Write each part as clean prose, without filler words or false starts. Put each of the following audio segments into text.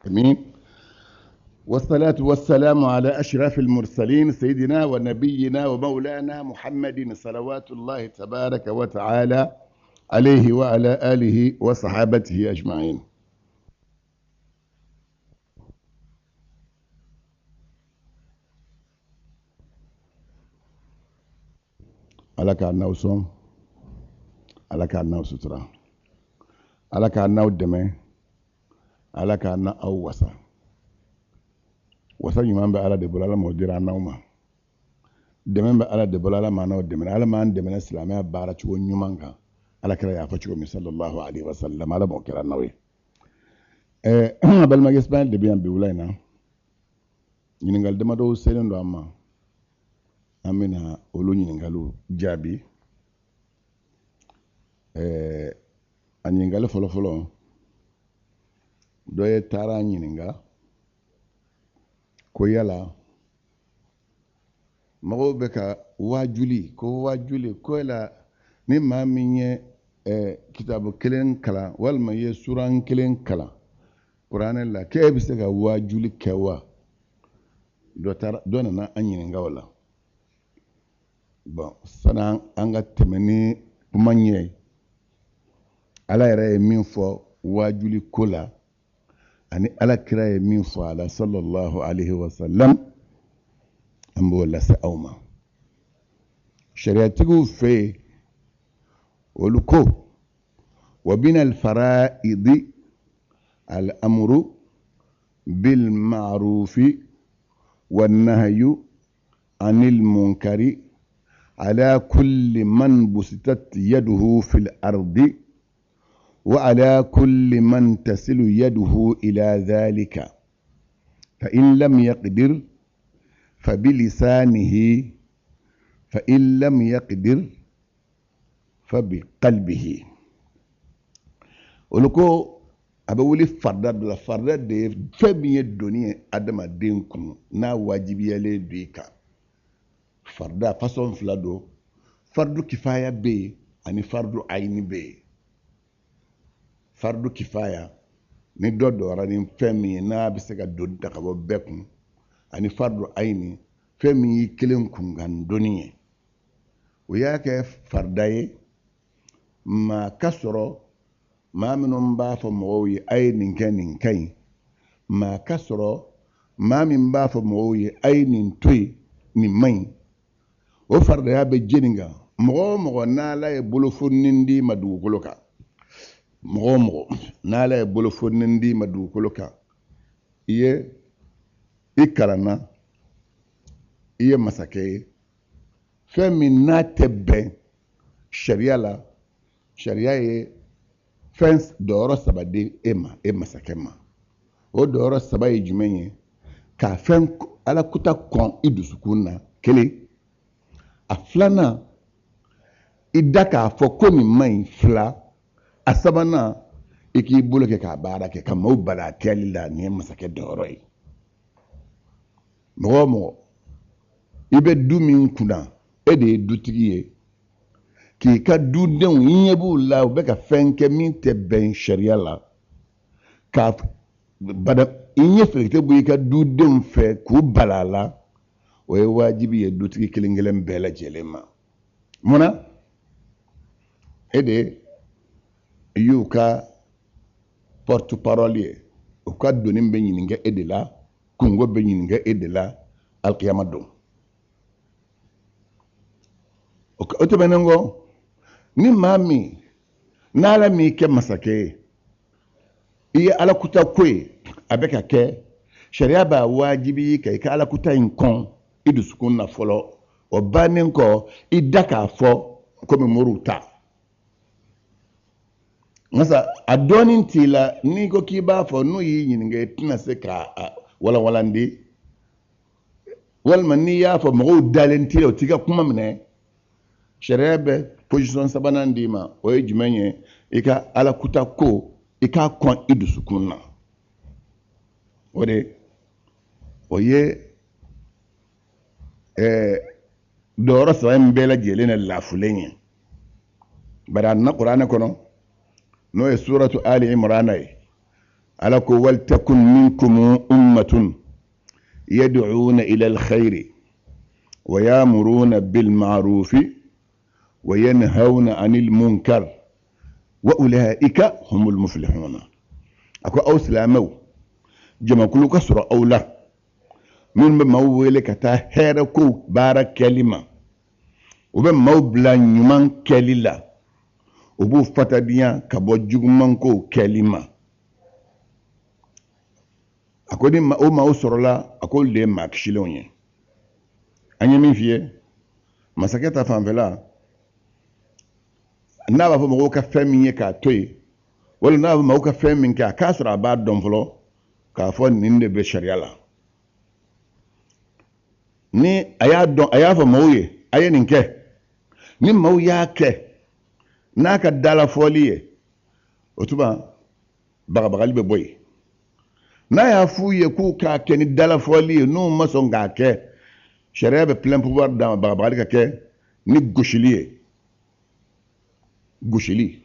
امين. والصلاة والسلام على أشرف المرسلين سيدنا ونبينا ومولانا محمد صلوات الله تبارك وتعالى عليه وعلى آله وصحابته أجمعين. على كأنه صوم، على كأنه سترة، على كأنه الدم، على كأنه أوسع wasa ɲuman bɛ ala de bolo, ala m'o dira n'aw ma. Dɛmɛ bɛ ala de bolo, ala m'an n'aw dɛmɛ. Ala m'an dɛmɛ silamɛya baara cogo ɲuman kan. Ala kɛra y'a fɔ cogo min sallallahu alaihi wa sallam, ala m'o kɛra n'aw ye. An balimakɛ Ismail de bɛ yan bi wula in na. Ɲininkali damadɔw selen don an ma. An bɛna olu ɲininkaliw jaabi. A ɲininkali fɔlɔ-fɔlɔ dɔ ye taara an ɲininka ko yala mɔgɔw bɛ ka waajuli ko yala ni maa min ye kitabu kelen kalan walima ye suran kelen kalan kuranɛ la k'e bɛ se ka waajuli kɛ wa? Dɔ nana an ɲininka o la. Bon sanni an ka tɛmɛ ni kuma ɲɛ ala yɛrɛ ye min fɔ waajuli ko la ani ala kira ye min fɔ a la sallallahu alaihi wa sallam, an b'o lase aw ma. Sariyatigiw fɛ yen olu ko wa min al-fara'idi al-amru bil ma'rufi wan nahyu anil munkari ala kulli man busitat yaduhu fil ardi وعلى كل من تصل يده إلى ذلك فإن لم يقدر فبلسانه فإن لم يقدر فبقلبه. ولكو أبولي فرد de fɛn min ye doni ye adamaden kun n'a wajibiyalen don i kan. Farda façon fila don, fardu kifaya bɛ yen ani fardu ayini bɛ yen. Fardu kifaya ni dɔ dɔra ni fɛn min ye n'a bɛ se ka doni ta ka bɔ bɛɛ kun, ani fardu ayini fɛn min y'i kelen kun ka doni ye. O y'a kɛ farda ye maa ka sɔrɔ maa minnu b'a fɔ mɔgɔw ye a ye nin kɛ nin ka ɲi, maa ka sɔrɔ maa min b'a fɔ mɔgɔw ye a ye nin to yen nin man ɲi. O fardaya bɛ jeni kan. Mɔgɔ o mɔgɔ n'ala ye bolofonni d'i ma dugukolo kan, mɔgɔ o mɔgɔ n'ala ye bolofonni d'i ma dugukolo kan, i kalanna, i ye masakɛ ye, fɛn min n'a tɛ bɛn sariya la, sariya ye fɛn dɔyɔrɔ saba di e ma, e masakɛ ma. O dɔyɔrɔ saba ye jumɛn ye? Ka fɛn ala kuta kɔn i dusukun na, kelen. A filanan, i da k'a fɔ ko nin man ɲi, fila. A sabanan, i k'i bolo kɛ k'a baara kɛ ka maaw bala a kɛli la, nin ye masakɛ dɔyɔrɔ ye. Mɔgɔ o mɔgɔ i bɛ du min kunna, e de ye dutigi ye, k'i ka dudenw i ɲɛ b'u la u bɛ ka fɛn kɛ min tɛ bɛn sariya la, ka bada i ɲɛ fɛ tɛ bɔ i ka dudenw fɛ k'u bala a la, o ye wajibi ye dutigi kelen kelen bɛɛ lajɛlen ma. Munna? E de y'u ka porte parole ye, u ka doni bɛ ɲininka e de la, kungo bɛ ɲininka e de la alikiyama don. O tɛmɛnen kɔ, ni maa min n'ala m'i kɛ masakɛ ye, i ye alakuta ko ye a bɛ ka kɛ, sariya b'a wajibi ka i ka alakuta in kɔn i dusukun na fɔlɔ. O bannen kɔ i da k'a fɔ komi moriw ta. Masa a dɔɔnin t'i la n'i ko k'i b'a fɔ n'u y'i ɲininka i tɛna se k'a walawalandi, walima n'i y'a fɔ mɔgɔw dalen t'i la u t'i ka kuma minɛ, sariya bɛ position sabanan d'i ma, o ye jumɛn ye? I ka alakuta ko i k'a kɔn i dusukun na. O ye dɔyɔrɔ saba in bɛɛ lajɛlen na lafulen ye. Bari a na kuranɛ kɔnɔ n'o ye suratu Ali Imran ye, على ولتكن منكم أمة يدعون إلى الخير ويامرون بالمعروف وينهون عن المنكر وأولئك هم المفلحون. أكو أو سلامو جمع كل كسر أولا من بمويل كتا هيركو بارك كلمة وبمو بلا نيمان كليلا وبو فتابيان كبو جوغمانكو كلمة أكو دي ما أو سرلا أكو لي ماكشلوني أني من فيه مسكتا فانفلا نابا فو مغو كفمي كا توي ولا نابا مغو كفمي كا كاسرا بعد دونفلو كا فو نيند بشريالا ni aya fo mawye aye ninke ni maw yake naka dala foliye otuba bagali be boy na ya fuye ku ka ke ni dala foliye no maso ngake sharia be plein pouvoir dans bagali ka ke ni gushili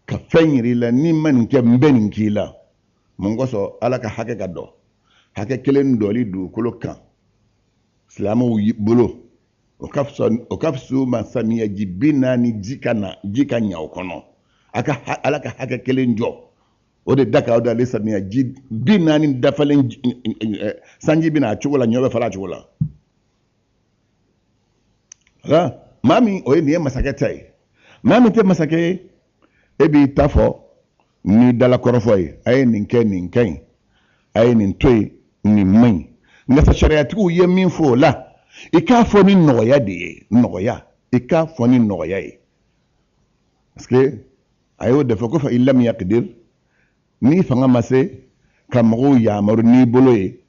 ka fenyiri la ni man ke mbenin kila mongoso alaka hake kado hake kelen doli du kolokan Islamu bolo okafso masamiya jibina ni jika nya okono aka alaka haka kelen jo o de daka o da le samiya jibina ni dafalen sanji bina chugola nyobe fala chugola ha mami o ni masake tai mami te masake ebi tafo ni dala korofoy ay ninken ay nin toy ni mai ngasa shariatu ye min fo la ika fo ni noya de noya ika fo ni noya e parce que ayo de foko fa illam yaqdir ni fanga mase kamro ya maru ni boloye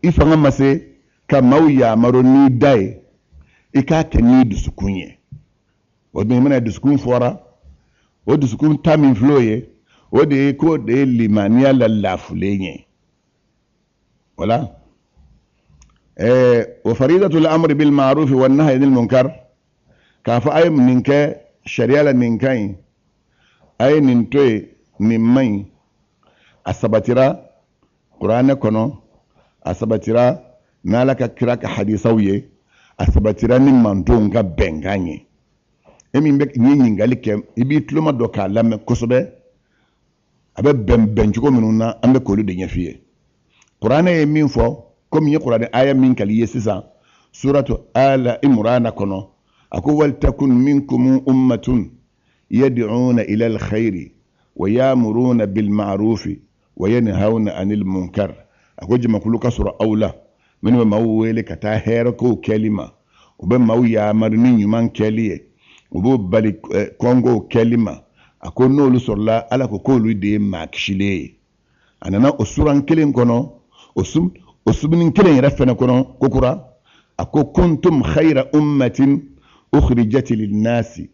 ifanga mase kamau ya maru ni dai ika tani dusukunye wodi mena dusukun fora wodi dusukun tamin floye wodi ko de limania la lafulenye ولا وفريضة الأمر بالمعروف والنهي عن المنكر كاف أي منك شريعة منكاين أي ننتوي نمي أسبترا قرآن كنو أسبترا نالك كراك حديثوية أسبترا نمانتون كبنغاني أمين بك نينغالي كم يبيت لما دوكا لما كسبه أبا بنجوكو منونا أمبا كولو دنيا فيه Qur'an ye min fɔ comme ye Qur'an aya min kali ye sisan suratu ala imran kono ako wal takun minkum ummatun yad'una ila al khairi wa ya'muruna bil ma'ruf wa yanhauna 'anil munkar ako jima kulu kasura aula min ma wele kata hera ko kelima o be maw ya marni nyuman keliye o bo bali kongo kelima ako nolu sorla ala ko kolu de makshile anana usuran kelen kono osubnin kelen yɛrɛ fɛnɛ kɔnɔ kokura ako kuntum khayra ummatin ukhrijat lin-nasi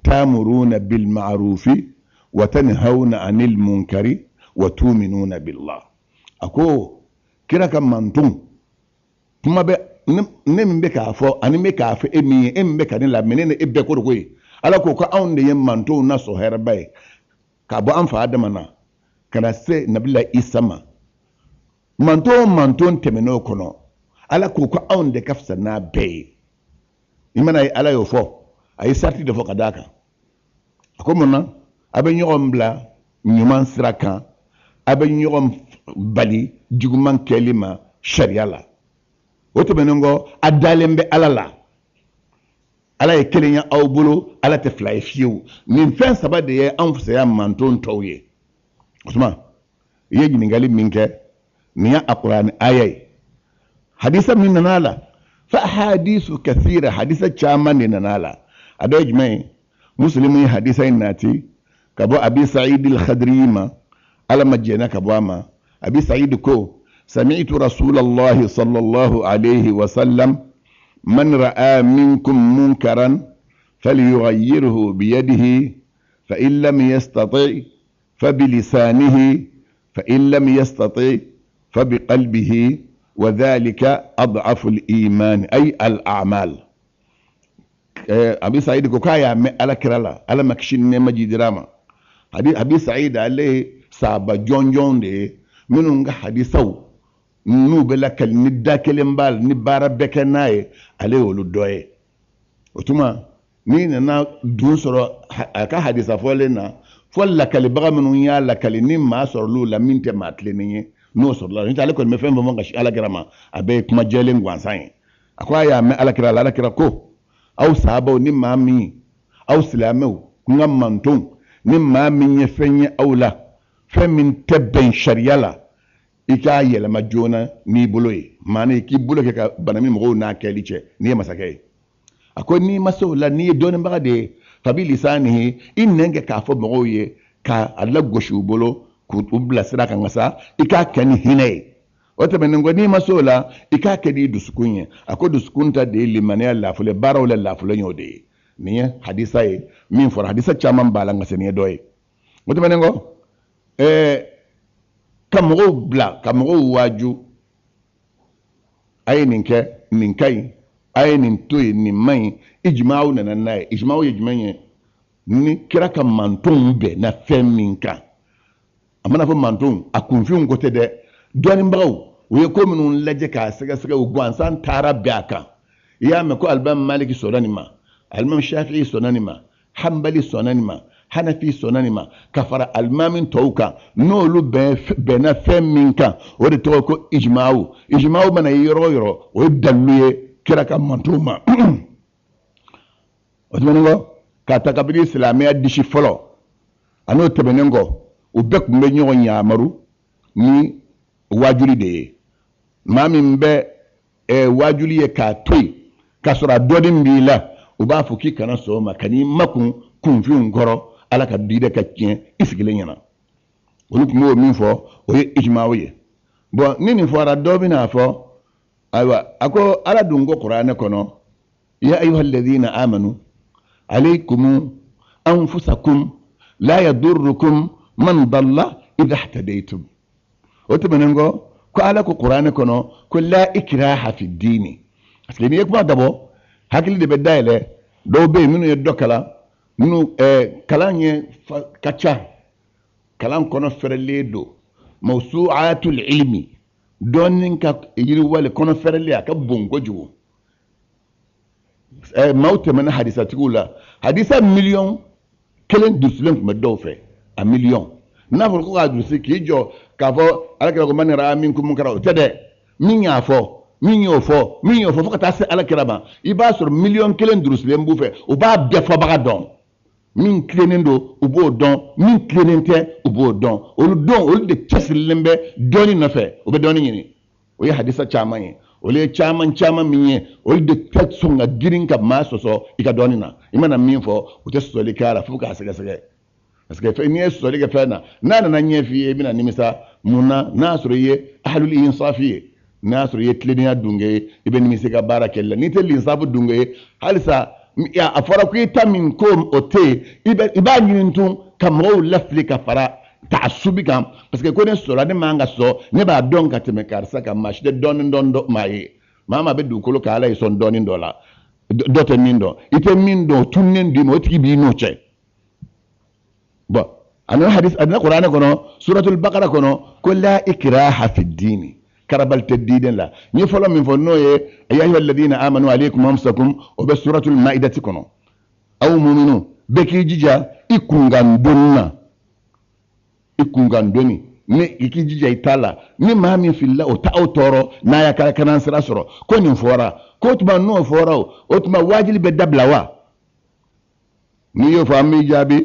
ta'muruna bil ma'rufi wa tanhauna 'anil munkari wa tu'minuna billah ako kira ka mantum tuma be ne min be ka fɔ ani be ka fɔ e min be ka ne la menene e be ko ko ala ko ka anw de ye mantum na so herba ye ka bɔ an fa adama na kana se nabila isa ma manton temeno kono ala ko ko awnde kafsa na be imana ala yo fo ay sarti de fo kadaka ko monna abe nyogom bla nyuman siraka abe nyogom bali juguman kelima sharia la woto benongo adalembe ala e kelenya awbulo ala te fly fiu min fen sabade ye anfusa ya manton tawye usman ye gingali minke نيا القرآن آية حديثا من نالا فأحاديث كثيرة حديثا شاما نالا أدوج مي مسلمي حديثا ناتي كبو أبي سعيد الخدريما على مجينا كبواما أبي سعيد كو سمعت رسول الله صلى الله عليه وسلم من رأى منكم منكرا فليغيره بيده فإن لم يستطع فبلسانه فإن لم يستطع فبقلبه وذلك أضعف الإيمان أي الأعمال. أبي سعيد كوكايا على كرالا على مكشين نما جدراما Abi Sa'id ale saba jonjon de minnu ga hadisaw n'u bɛ lakali ni da kelen b'a la ni baara bɛɛ kɛ n'a ye ale y'olu dɔ ye o tuma n'i nana dun sɔrɔ a ka hadisa fɔlen na fɔ lakalibaga minnu y'a lakali ni maa sɔrɔl'u la min tɛ maa tilennen ye n'o sɔrɔla n'o tɛ ale kɔni bɛ fɛn fɛn ka si alakira ma a bɛɛ ye kuma jɛlen gansan ye a ko a y'a mɛn alakira la alakira ko aw sahabaw ni maa min aw silamɛw n ka mantonw ni maa min ye fɛn ye aw la fɛn min tɛ bɛn sariya la i k'a yɛlɛma joona n'i bolo ye maana i k'i bolo kɛ ka bana min mɔgɔw n'a kɛli cɛ n'i ye masakɛ ye a ko n'i ma se o la n'i ye dɔnnibaga de ye fabi lisanihi i nɛn kɛ k'a fɔ mɔgɔw ye ka a lagosi u bolo k'u bilasira kan ka sa i k'a kɛ ni hinɛ ye o tɛmɛnen kɔ n'i ma se o la i k'a kɛ n'i dusukun ye a ko dusukun ta de ye limaniya lafule baaraw la lafule y'o de ye nin ye hadisa ye min fɔra hadisa caman b'a la nka se nin ye dɔ ye o tɛmɛnen kɔ ka mɔgɔw bila ka mɔgɔw waaju a ye nin kɛ nin ka ɲi a ye nin to yen nin man ɲi ijmaw nana n'a ye ijmaw ye jumɛn ye ni kira ka mantonw bɛn na fɛn min kan a mana fɔ mantonw a kunfinw ko tɛ dɛ dɔnnibagaw u ye ko minnu lajɛ k'a sɛgɛsɛgɛ u gansan taara bɛn a kan i y'a mɛn ko alimami maliki sɔnna nin ma alimami shafi'i sɔnna nin ma hanbali sɔnna nin ma hanafi sɔnna nin ma ka fara alimami tɔw kan n'olu bɛnna fɛn min kan o de tɔgɔ ko ijmaw mana ye yɔrɔ o yɔrɔ o ye dalilu ye kira ka mantonw ma o tɛmɛnen kɔ k'a ta kabini silamɛya disi fɔlɔ a n'o tɛmɛnen kɔ u bɛɛ tun bɛ ɲɔgɔn yamaru ni wajuli de ye maa min bɛ wajuli ye k'a to yen k'a sɔrɔ a dɔɔnin b'i la u b'a fɔ k'i kana sɔn o ma ka n'i makun kunfinw kɔrɔ ala ka diinɛ ka tiɲɛ i sigilen ɲɛna olu tun b'o min fɔ o ye ijmaw ye bɔn ni nin fɔra dɔ bɛna fɔ ayiwa a ko ala dun ko kuranɛ kɔnɔ ya ayuha alladhina amanu alaykum anfusakum la yadurrukum man dalla idha ihtadaytum o tɛmɛnen kɔ ko ala ko kuranɛ kɔnɔ ko la ikraha fi dini parce que n'i ye kuma dabɔ hakili de bɛ dayɛlɛ dɔw bɛ yen minnu ye dɔ kalan minnu kalan ye ka ca kalan kɔnɔ fɛrɛlen don mawsu'atul ilmi dɔɔnin ka yiriwale kɔnɔ fɛrɛlen a ka bon kojugu maaw tɛmɛna hadisatigiw la hadisa miliyɔn kelen dusulen tun bɛ dɔw fɛ a miliyɔn n'a fɔra ko k'a dusu k'i jɔ k'a fɔ alakira ko man ra'a minkum munkaran o tɛ dɛ min y'a fɔ min y'o fɔ fo ka taa se alakira ma i b'a sɔrɔ miliyɔn kelen durusilen b'u fɛ u b'a bɛɛ fɔbaga dɔn min tilennen don u b'o dɔn min tilennen tɛ u b'o dɔn olu de cɛsirilen bɛ dɔɔni nɔfɛ u bɛ dɔɔni ɲini o ye hadisa caman ye olu ye caman min ye olu de tɛ sɔn ka girin ka maa sɔsɔ i ka dɔɔni na i mana min fɔ u tɛ sɔsɔli kɛ a la fo k'a sɛgɛsɛgɛ parce que n'i ye sɔsɔli kɛ fɛn na n'a nana ɲɛ f'i ye i bɛna nimisa mun na n'a sɔrɔ i ye ahlul insafi ye n'a sɔrɔ i ye tilennenya dunge ye i bɛ nimisi ka baara kɛli la n'i tɛ linsafu dunge ye halisa a fɔra ko i ta min ko o tɛ yen i b'a ɲini tun ka mɔgɔw lafili ka fara taasubi kan parce que ko ne sɔrɔ ne man ka sɔ ne b'a dɔn ka tɛmɛ karisa kan maa si tɛ dɔɔnin dɔn maa ye maa maa bɛ dugukolo kan ala ye sɔn dɔɔnin dɔ la dɔ tɛ min dɔn i tɛ min dɔn o tununnen d'i ma o tigi b'i n'o cɛ bɔn a nana kuranɛ kɔnɔ suratul bakara kɔnɔ ko la ikraha fi dini karabal tɛ diinɛ la n ye fɔlɔ min fɔ n'o ye ya ayyuhal ladina amanu alaykum anfusakum o bɛ suratul maidati kɔnɔ aw muminu bɛɛ k'i jija i kungandonni na i kungandonni ni i k'i jija i t'a la ni maa min filila o t'aw tɔɔrɔ n'a y'a ka kanan sira sɔrɔ ko nin fɔra ko tuma n'o fɔra o tuma wajibi bɛ dabila wa n'i y'o fɔ an b'i jaabi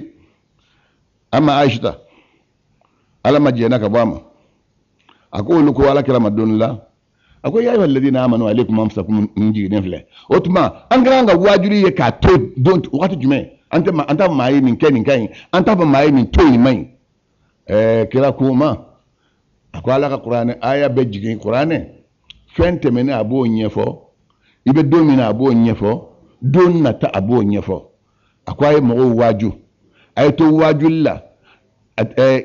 an ma ayisita ala ma jɛnna ka bɔ a ma a ko olu ko ala kɛra ma don la a ko ya ayyuhal ladina amanu alaykum anfusakum n jiginnen filɛ o tuma an kɛra an ka wajibi ye k'a to don wagati jumɛn an t'a fɔ maa ye nin kɛ nin ka ɲi an t'a fɔ maa ye nin to nin man ɲi kira ko ma a ko ala ka kuranɛ aya bɛ jigin kuranɛ fɛn tɛmɛnen a b'o ɲɛfɔ i bɛ don min na a b'o ɲɛfɔ don nata a b'o ɲɛfɔ a ko a ye mɔgɔw waaju a ye to waajuli la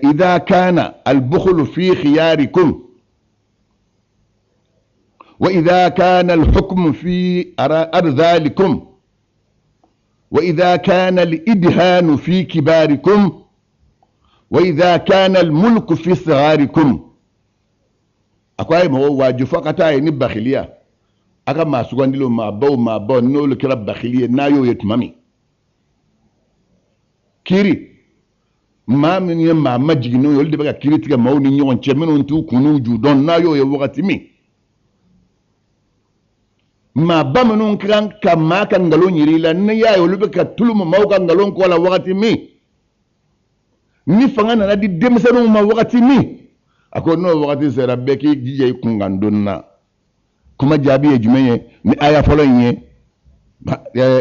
إذا كان البخل في خياركم وإذا كان الحكم في أرذالكم وإذا كان الإدهان في كباركم وإذا كان الملك في صغاركم أكواي مو واجو فقطاي نبخليا أكا ما سوغاندلو ما باو نولو كرا بخليا نايو يتمامي كيري ما من يما ماجي نو يولد بقى كيري تيغا ماوني نيون تشمنو انتو كونو جودون نايو يوغاتي مي ma bamanun kan kama kan ngalon yirila ne ya yolu be ka tulum ma kan ngalon ko la wakati mi ni fanga na di demsanu ma wakati mi ako no wakati sera be ki jije kungandonna kuma jabi e jumenye ni aya folo nye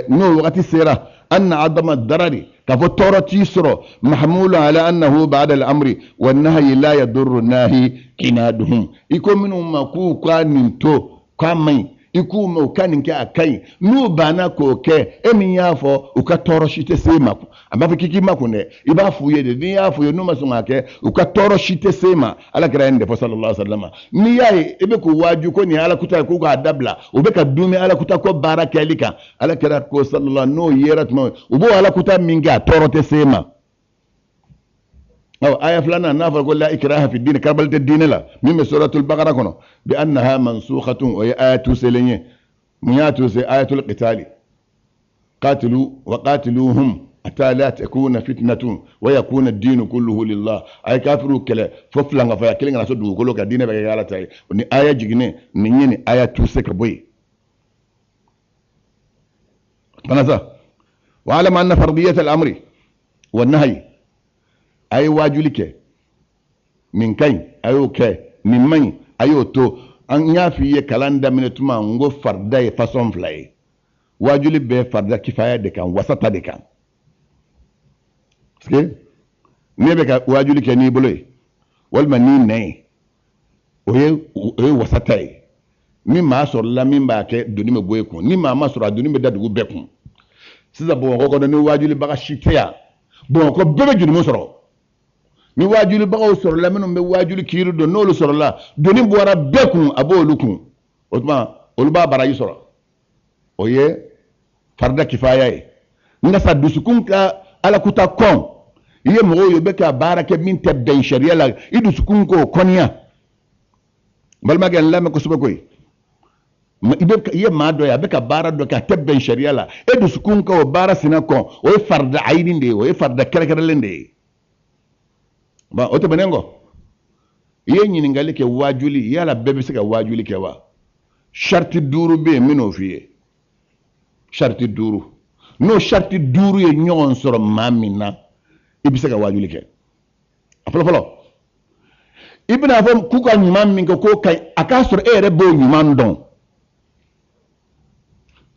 no wakati sera anna adama darari ka fo torati soro mahmulu ala annahu ba'da al-amri wan nahyi la yadurru nahi kinaduhum iko minum ma ku kwa ninto kwa mai iku mo kanin ke akai nu bana ko ke emi yafo uka toro shite sema amba kiki makune iba fuye de ni yafo yo no masunga ke uka toro shite sema ala grande fo sallallahu alaihi wasallam ni yayi ebe ko waju ko ni ala kuta ko ga dabla ube ka dumi ala kuta ko baraka alika ala kira ko sallallahu no yerat mo ubo ala kuta minga toro te sema أو آية فلانة نافر قول لا إكراه في الدين كربلة الدين لا مما سورة البقرة كنو بأنها منسوخة وهي آية سلينية مياتو سي آية القتال قاتلوا وقاتلوهم حتى لا تكون فتنة ويكون الدين كله لله أي كافروا كلا ففلان فيا كلين على صدق كله كدين بقى على تاي وني آية جيني نيني آية توسك بوي فنذا وعلم أن فرضية الأمر والنهي ay wajuli ke min kain ayo ke min mai ayo to an yafi ye kalanda minutuma ngo farda e façon flay wajuli be farda kifaya de kan wasata de kan parce ne be ka wajuli ke ni boloy wal man ni nay o wasata mi ma sor la min ba ke doni me boy ko ni ma sor adoni me dadugo be ko siza bon ko ni wajuli ba ka shitea bon ko bebe juni mo soro ni wajuli bagaw soro la menum be wajuli kiru do nolu soro la doni bora bekun abolukum otma oluba barayi soro oye farda kifaya e nga sa dusukun ka ala kuta kon ye mo yo be ka barake min tebben sharia la idusukun ko konya balma gen la me ko suba koy ma ibe ye ma do ya be ka bara do ka tebben sharia la idusukun ko bara sina kon o farda ayini de o farda kere kere lende ba oto benengo ye nyini ngali ke wajuli yala bebe se ka wajuli ke wa sharti duru be mino fiye sharti duru no sharti duru ye nyon soro mamina ibise ka wajuli ke afolo ibna afom kuka nyumam mingo ko kai akasoro ere bo nyumam don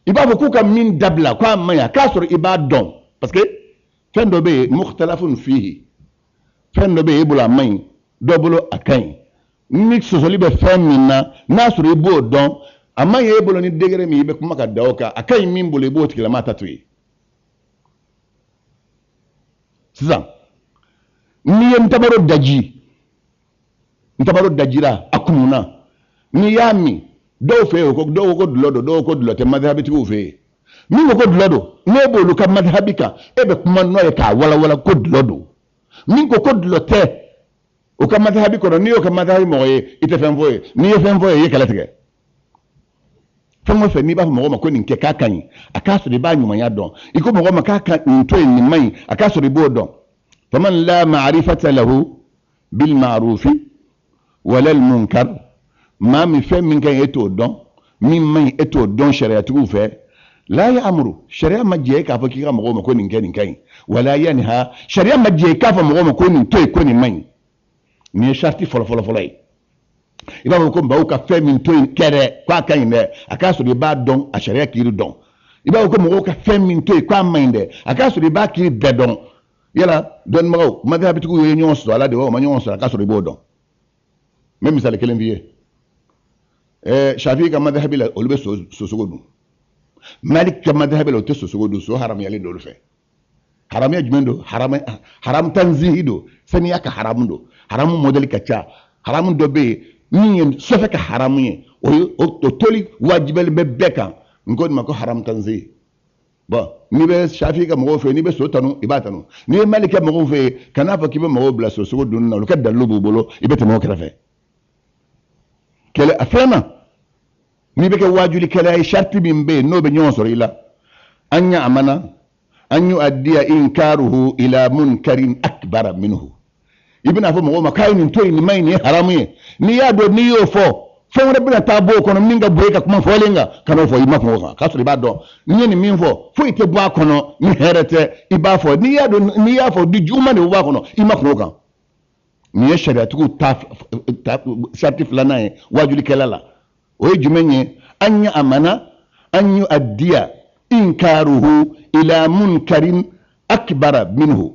ibabo kuka min dabla kwa maya kasoro ibadon parce que fendo be mukhtalafun fihi fendo be ibula mai dobolo akai mix sosoli be femina nasuru ibo don ama ye ibolo ni degere mi be kuma ka daoka akai min bolo ibo tikila mata tuyi sisan ni ntabaro dajira akumuna ni yami do fe ko do ko dulo te madhabi tu fe mi ko dulo ne bolu ka madhabi ka ebe kuma no e ka wala ko dulo min ko dulote o ka madhabi ko ni o ka madhabi mo ye ite fen foye ni ye fen foye ye kala tege famo fe ni ba mo ma ko ni ke ka kan akaso de ba nyuma ya don iko mo ma ka kan nto ni mai akaso de bo don faman la ma'rifata lahu bil ma'ruf wala al munkar ma mi fe min kan eto don min mai eto don sharia tu fe la ya amru sharia ma je ka fa ki ka mo ma ko ni kan wala yanha sharia ma je ka fa mo ko ni toy ko ni man ni sharti folo iba ko mbaw ka fe min toy kere kwa kan ne akaso de ba don a sharia kiri don iba ko mo ka fe min toy kwa man de akaso de ba kiri be don yala don mo madhabi tu yo nyon so ala de o ma nyon so akaso de bo don même misale kelen biye shafi ka madhabi la olbe so godu malik ka madhabi la to so godu so haram yali do fe haram ya jumendo haram tanzihi do sani yaka haram do haram model kacha haram do be ni sofe ka haram ye o toli wajibel be beka ngod mako haram tanzihi bon ni be shafi ka mo fe ni be so tanu ibatanu ni be malika mo fe kana fa kibe mo bla so so dun na lo ka dalu bolo ibe te mo krafe kele afema ni be ke wajuli kele ay sharti bimbe no be nyon so ila anya amana an yu'addiya inkaruhu ila munkarin akbar minhu ibn afo mo ma kayni toy ni may ni haramu ni ya do ni yo fo fo bina tabo kono minga boyka kuma fo lenga kano fo yima ko ka so ba do ni ni min fo ite bo kono ni herete iba fo ni ya do ni ya fo di juma ni bo kono ima ko kan ni ya shariatu ku ta certif lana wajuli kelala o jumenye anya amana an yu'addiya inkaruhu ila munkarin akbar minhu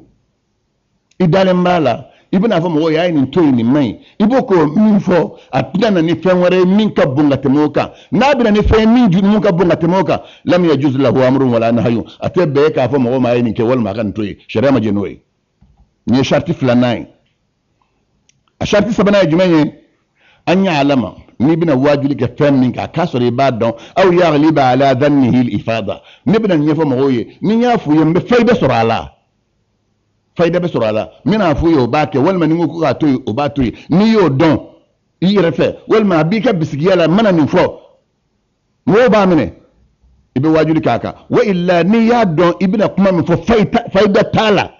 idalen bala ibn afo mo yayi ni toyi ni mai iboko min fo atana ni fenware min ka bunga temoka nabina ni fe min ju mun ka bunga temoka lam yajuz lahu amrun wala nahyu atebe ka fo mo ma yayi ni ke wal ma kan toyi sharia ma jenoyi ni sharti flanai a sharti sabana jumenye anya alama ni bina wajuli ke fem min ka kasore ba don aw yaghliba ala dhannihi al-ifada ni bina nyefo mo ye ni nyafu yembe fayda surala fayda be surala mina fu yo ba ke wal maningo ko to o ba to ni yo don yi refe wal ma bi ka bisigiyala mana ni fo mo ba mine ibe wajuli kaka wa illa ni ya don ibina kuma mi fo fayda tala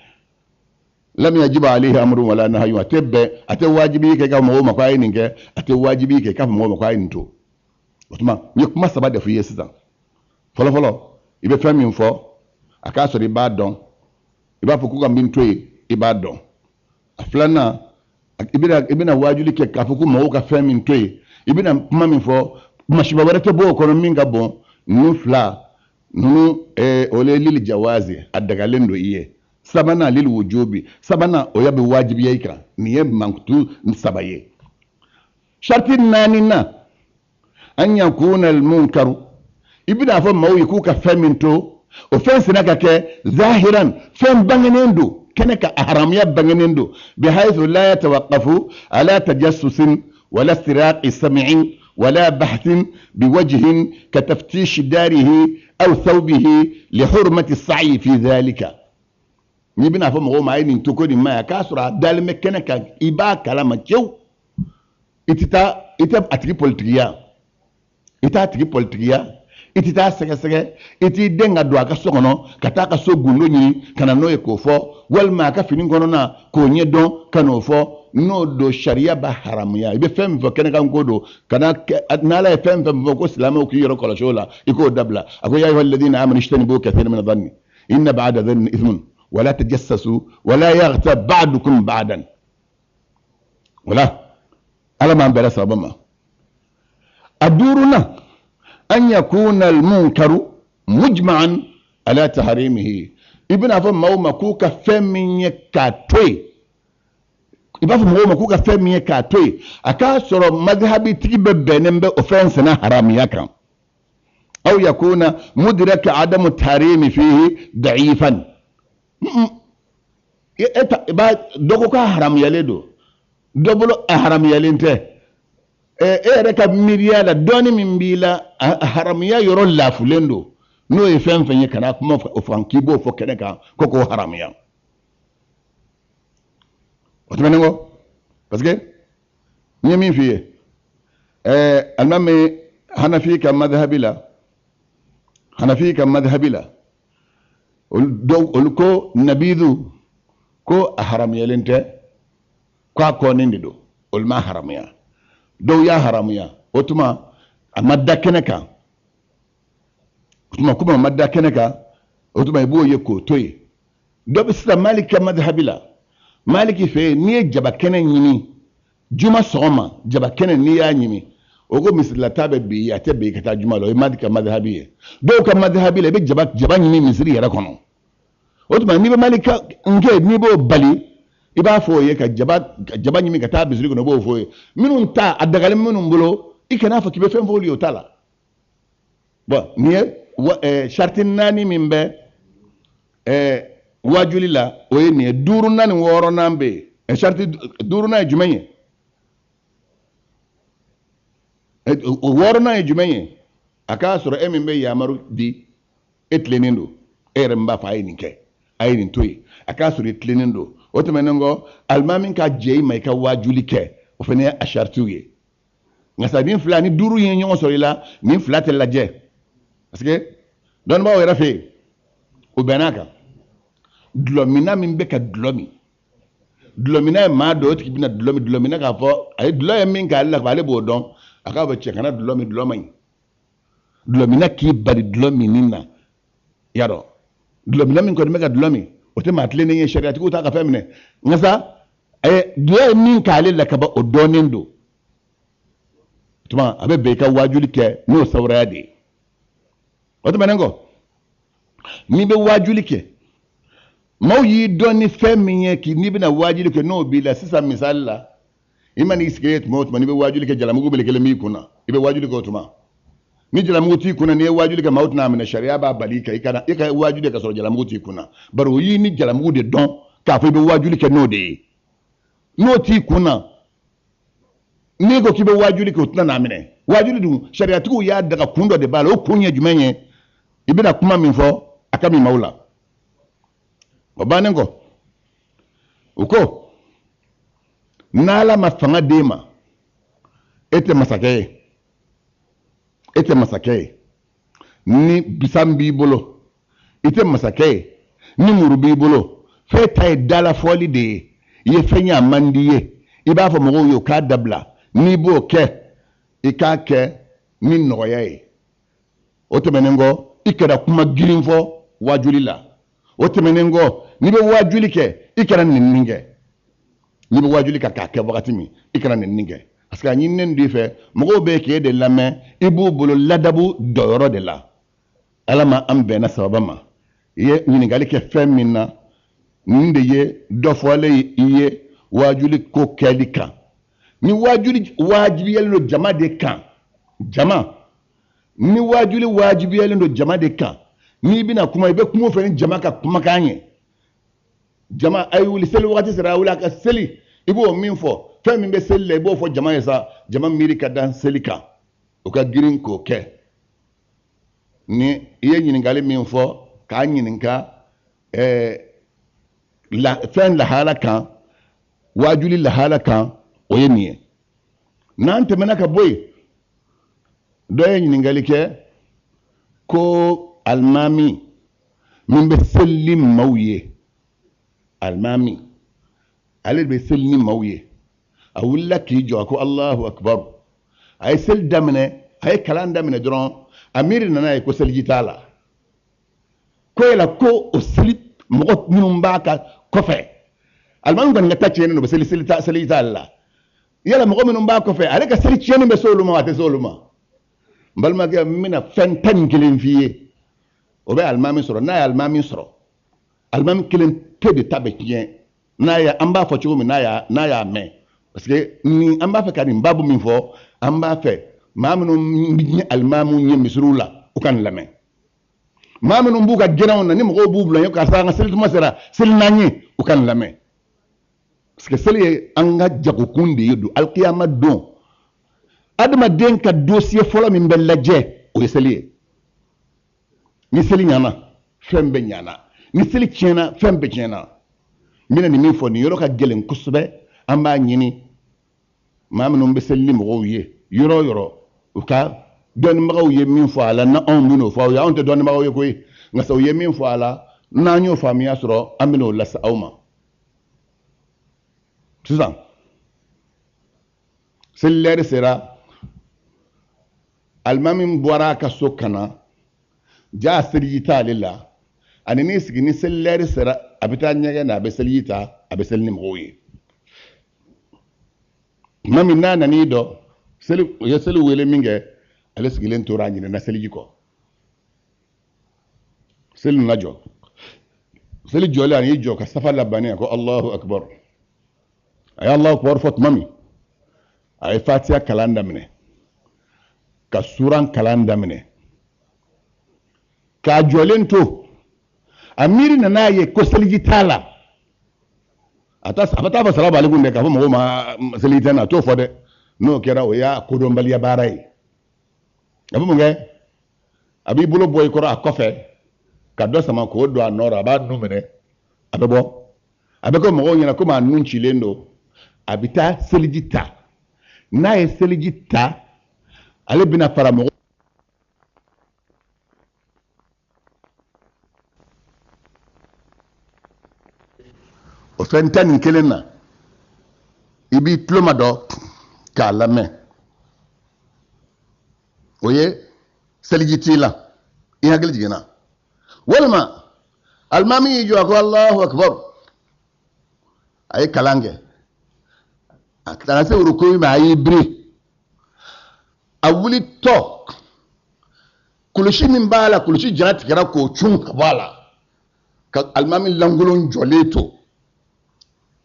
lam yajiba alayhi amrun wala nahyu atebe ate wajibi ke ka mo ma kwa yin ke ate wajibi ke ka mo ma kwa yin to otuma ni kuma sabada fu yesisa folo ibe fami mfo aka so ri ba don iba fuku ka mbin toy iba don aflana ibina wajuli ke ka fuku mo ka fami toy ibina kuma mi fo mashiba warate bo ko minga bon nu fla nu ole lil jawazi adaga lendo iye sabana lil wujubi sabana oyabe wajibi yika niye mankutu sabaye sharti nanina an yakuna al munkaru ibida fa mawi ku ka faminto offense naka ke zahiran fam bangenendo kenaka haramya bangenendo bihaythu la yatawaqqafu ala tajassusin wala istiraqi sam'in ولا بحث بوجه كتفتيش داره أو ثوبه لحرمة السعي في ذلك ni bina fo mo ma ni toko ni ma ka sura dal me kenaka iba kala ma cew ita atiki politikiya itita sege iti denga do aka sokono kata ka so gundo ni kana no e ko fo wal ma ka fini kono na ko nye don kano fo no do sharia ba haram ya ibe fem fo kenaka ngodo kana na la fem fo ko islamu ko yoro ko la shola iko dabla ako ya ayyuhal ladina amanu ishtanibu kathira min adh-dhanni inna ba'da dhanni ithmun ولا تجسسوا ولا يغتب بعضكم بعضا ولا على ما بلا سبما الدورنا أن يكون المنكر مجمعا على تحريمه ابن أفهم مو مكوكا فمين كاتوي ابن أفهم مو مكوكا فمين كاتوي أكاسر مذهبي تجيب بينما أوفنسنا حرام يكرم أو يكون مدرك عدم التحريم فيه ضعيفا ba dogo ka haram yale do dobolo haram yale nte reka miriala doni min bila haram ya yoro la fulendo no e fen fen kana kuma o fanki bo fo keneka koko haram ya otmengo parce que nyemi fiye almami hanafi ka madhhabila ko nabidu ko haram yelente ko nindi do ma haram ya do ya haram ya otuma amadda keneka kuma madda keneka otuma ibo ye ko toy do bi sita malika madhhabila maliki fe ni jaba kenen nyini juma soma jaba kenen ni ya nyimi ogo misla tabe bi ya tebe kata juma lo madika madhhabiye do ka madhhabila be jaba nyini misri yara kono otuma ni be malika nge ni bo bali iba fo ye ka jaba nyimi kata bisri kono bo fo ye minun ta adagale minun bolo ikana fa kibe fem folio tala bon ni shartin nani mimbe wajulila o ye ni duru nani woro nambe sharti duru na jumenye woro na jumenye aka soro emimbe yamaru di etlenindo mba fa yin ke ayin toyi aka suri cleaning do o to menengo almamin ka jey mai ka wajuli ke o fene a shartuye ngasa din fulani duru yin nyon so ila min fulate la je parce que don ba wera fe o benaka dlomina min be ka dlomina ma do ti bina dlomina ka fo ay dlo min ka Allah ba le bo don aka ba che kana dlomina ki bari dlominina yaro dlomina min ko mega dlomi o te matle ne sharia ti ko ta ka femne ngasa ay dlo min ka le la ka ba o donendo tuma abe be ka wajuli ke no sawrade wato manengo ni be wajuli ke maw yi doni feminye ki ni be na wajuli ke no bi la sisa misalla imani iskayet mot mani be wajuli ke jalamugo be kele mi kuna ibe wajuli ko tuma ni jalamugo ti kuna ne wajuli ke maut na mina sharia ba bali kai kana ika wajuli ka so jalamugo ti kuna baro yi ni jalamugo de don ka fa be wajuli ke no de no ti kuna ni ko kibe wajuli ko tuna na mine wajuli du sharia tu ya daga kundo de bala o kunya jumenye ibina kuma min fo akami maula babanengo uko nala mafanga dema ete masake ni bisambi bolo ite masake ni murubi bolo fe tay dala foli de ye fenya mandiye iba fo mo yo ka dabla ni bo ke ika ke ni noyaye otemenengo ikada kuma girin fo wajuli la otemenengo ni be wajuli ke ikara ninninge ni be wajuli ka ke wakati mi ikara ninninge parce que anyi nen di fe mo be ke de lame ibu bolo ladabu doyoro de la alama ambe na sabama ye ni ngali ke femina ninde ye dofole ye wajuli ko kelika ni wajuli wajibi yelo jama de kan jama ni wajuli wajibi yelo jama de kan ni bina kuma ibe kuma fe ni jama ka kuma kanye jama ay wuli sel wakati sera wala ka seli ibo min fo fe min be sel ibo fo jama yesa jama miri ka dan selika o ka girin ko ke ni ye nyiningali min fo ka nyininka la fen la halaka wajuli la halaka oyeniye nante menaka boy doye nyiningali ke ko almami min be sellim mawye almami ale be sellim mawye awulla ki jo ko Allahu akbar ay sel damne ay kalan damne dron amiri nana ko sel jitala ko la ko o slip mo minum baka kofe almami ban ngata chene no be sel jitala yala mo minum baka kofe ale ka sel chene be soluma wate soluma balma ga mina fentan kilen fiye o be almami soro na almami soro almami kilen tebe tabe kien na ya amba fo chumi na ya me parce que ni amba fe kan babu min fo amba fe mamunu ni almamu ni misrula o kan lame mamunu buka genaw na ni mo bubula yo ka sa nga sel masera sel nani o kan lame parce que sel anga jago kundi yudu alqiyama don adama den ka dossier folo min be laje o yeseli ni seli nyana fembe nyana ni seli chena fembe chena mina ni mi fo ni yoro ka gelen kusube amba nyini mamnu be seli mo ye yoro uka don magaw ye min fo ala na on mino fo ya on te don magaw ye koy nga saw ye min fo ala na nyo famiya soro amino la sa awma tuzan sel sera almamin bora ka sokana ja sirjita lilla anini sigini selleri sera abita nyage na be seljita abe selni moye mami nana ni do sel ya sel wele minge ale sigilen torani na selji ko sel najo sel jole ani jo ka safa labani ko Allahu akbar ay Allahu akbar fot mami ay fatiha kalanda mine ka suran kalanda mine ka jolento amiri na ye ko selji tala abata fa salamu alaikum de ka fo mo ma selji tana to fode no kera o ya ko do mbali ya baray abu nge abi bulo boy ko ra kofe ka dɔ sama k'o don a nɔ la a b'a nu minɛ a bɛ bɔ a bɛ kɛ mɔgɔw ɲɛna komi a nu cilen don a bɛ taa seliji ta n'a ye seliji ta ale bɛna fara mɔgɔ o fɛn tan ni kelen na i b'i tuloma dɔ k'a lamɛn o ye seliji t'i la i hakili jiginna walima alimami y'i jɔ a ko alahu akibaru a ye kalan kɛ a taara se rukuyi ma a y'i biri a wulitɔ kulusi min b'a la kulusi jara tigɛra k'o cun ka bɔ a la ka alimami lankolon jɔlen to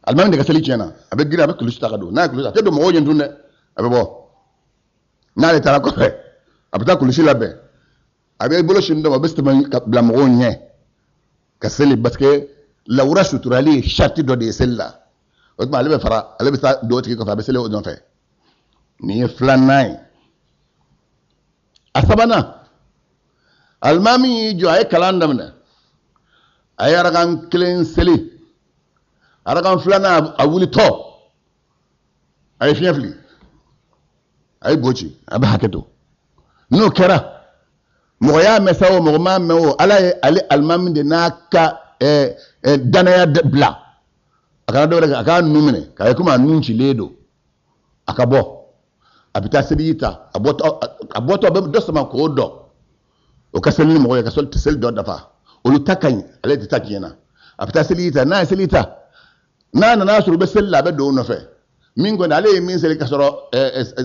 alimami de ka seli tiɲɛna a bɛ girin a bɛ kulusi ta ka don n'a ye kulusi a tɛ don mɔgɔw ɲɛ tun dɛ a bɛ bɔ n'ale taara kɔfɛ a bɛ taa kulusi labɛn a bɛ bolo sin dɔ ma a bɛ tɛmɛ ka bila mɔgɔw ɲɛ ka seli parce que lawura suturali ye sariti dɔ de ye seli la o tuma ale bɛ fara ale bɛ taa dɔw tigi kɔfɛ a bɛ seli o nɔfɛ nin ye filanan ye a sabanan alimami y'i jɔ a ye kalan daminɛ a ye arakan kelen seli arakan filanan a wulitɔ a ye fiɲɛ fili a ye boci a bɛ hakɛ to n'o kɛra mɔgɔ y'a mɛn sa o mɔgɔ m'a mɛn o ala ye ale alimami de n'a ka danaya bila a kana dɔwɛrɛ kɛ a k'a nu minɛ k'a ye komi a nu cilen don a ka bɔ a bɛ taa seliji ta a bɔtɔ a bɛ dɔ sama k'o dɔ o ka seli ni mɔgɔ ye ka seli dɔ dafa olu ta ka ɲi ale tɛ ta tiɲɛ na a bɛ taa seliji ta n'a ye seliji ta n'a nana sɔrɔ u bɛ seli la a bɛ don o nɔfɛ min kɔni ale ye min seli ka sɔrɔ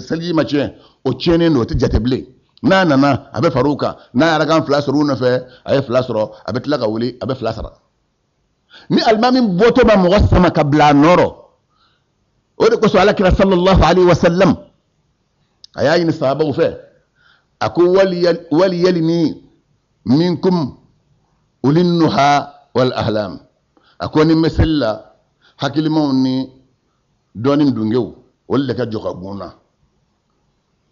seliji ma tiɲɛ o tiɲɛnen don o tɛ jate bilen n'a nana a bɛ far'o kan n'a yɛrɛ kan fila sɔrɔ u nɔfɛ a ye fila sɔrɔ a bɛ tila ka wuli a bɛ fila sara ni alimami bɔtɔ ma mɔgɔ sama ka bila a nɔrɔ o de kosɔn alakira sallallahu alaihi wa sallam a y'a ɲini sahabaw fɛ a ko wali yalini minkum ulin nuha wal ahlam a ko ni n bɛ seli la hakilimaw ni dɔɔnin dungew olu de ka jɔ ka gun na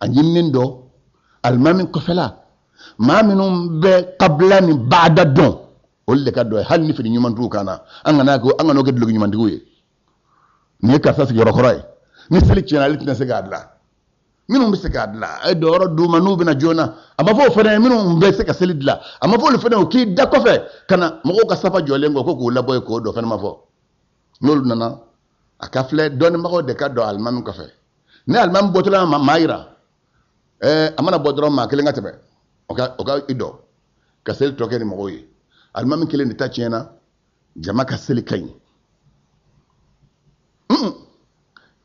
a ɲininen dɔ alimami kɔfɛla maa minnu bɛ kabila ni baada dɔn olu de ka dɔ ye hali ni fini ɲuman t'u kan na an kana kɛ duloki ɲumantigiw ye nin ye karisa sigiyɔrɔ kɔrɔ ye ni seli tiɲɛna ale tɛna se k'a dilan minnu bɛ se k'a dilan a ye dɔyɔrɔ d'u ma n'u bɛna joona a ma fɔ o fana ye minnu bɛ se ka seli dilan a ma fɔ olu fana ye k'i da kɔfɛ ka na mɔgɔw ka safa jɔlen kɔ ko k'u labɔ yen k'o dɔ fana ma fɔ n'olu nana a ka filɛ dɔnnibagaw de ka dɔn alimami kɔfɛ ni alimami bɔtɔla maa yira a mana bɔ dɔrɔn maa kelen ka tɛmɛ o ka i dɔn ka seli tɔ kɛ ni mɔgɔw ye alimami kelen de ta tiɲɛna jama ka seli ka ɲi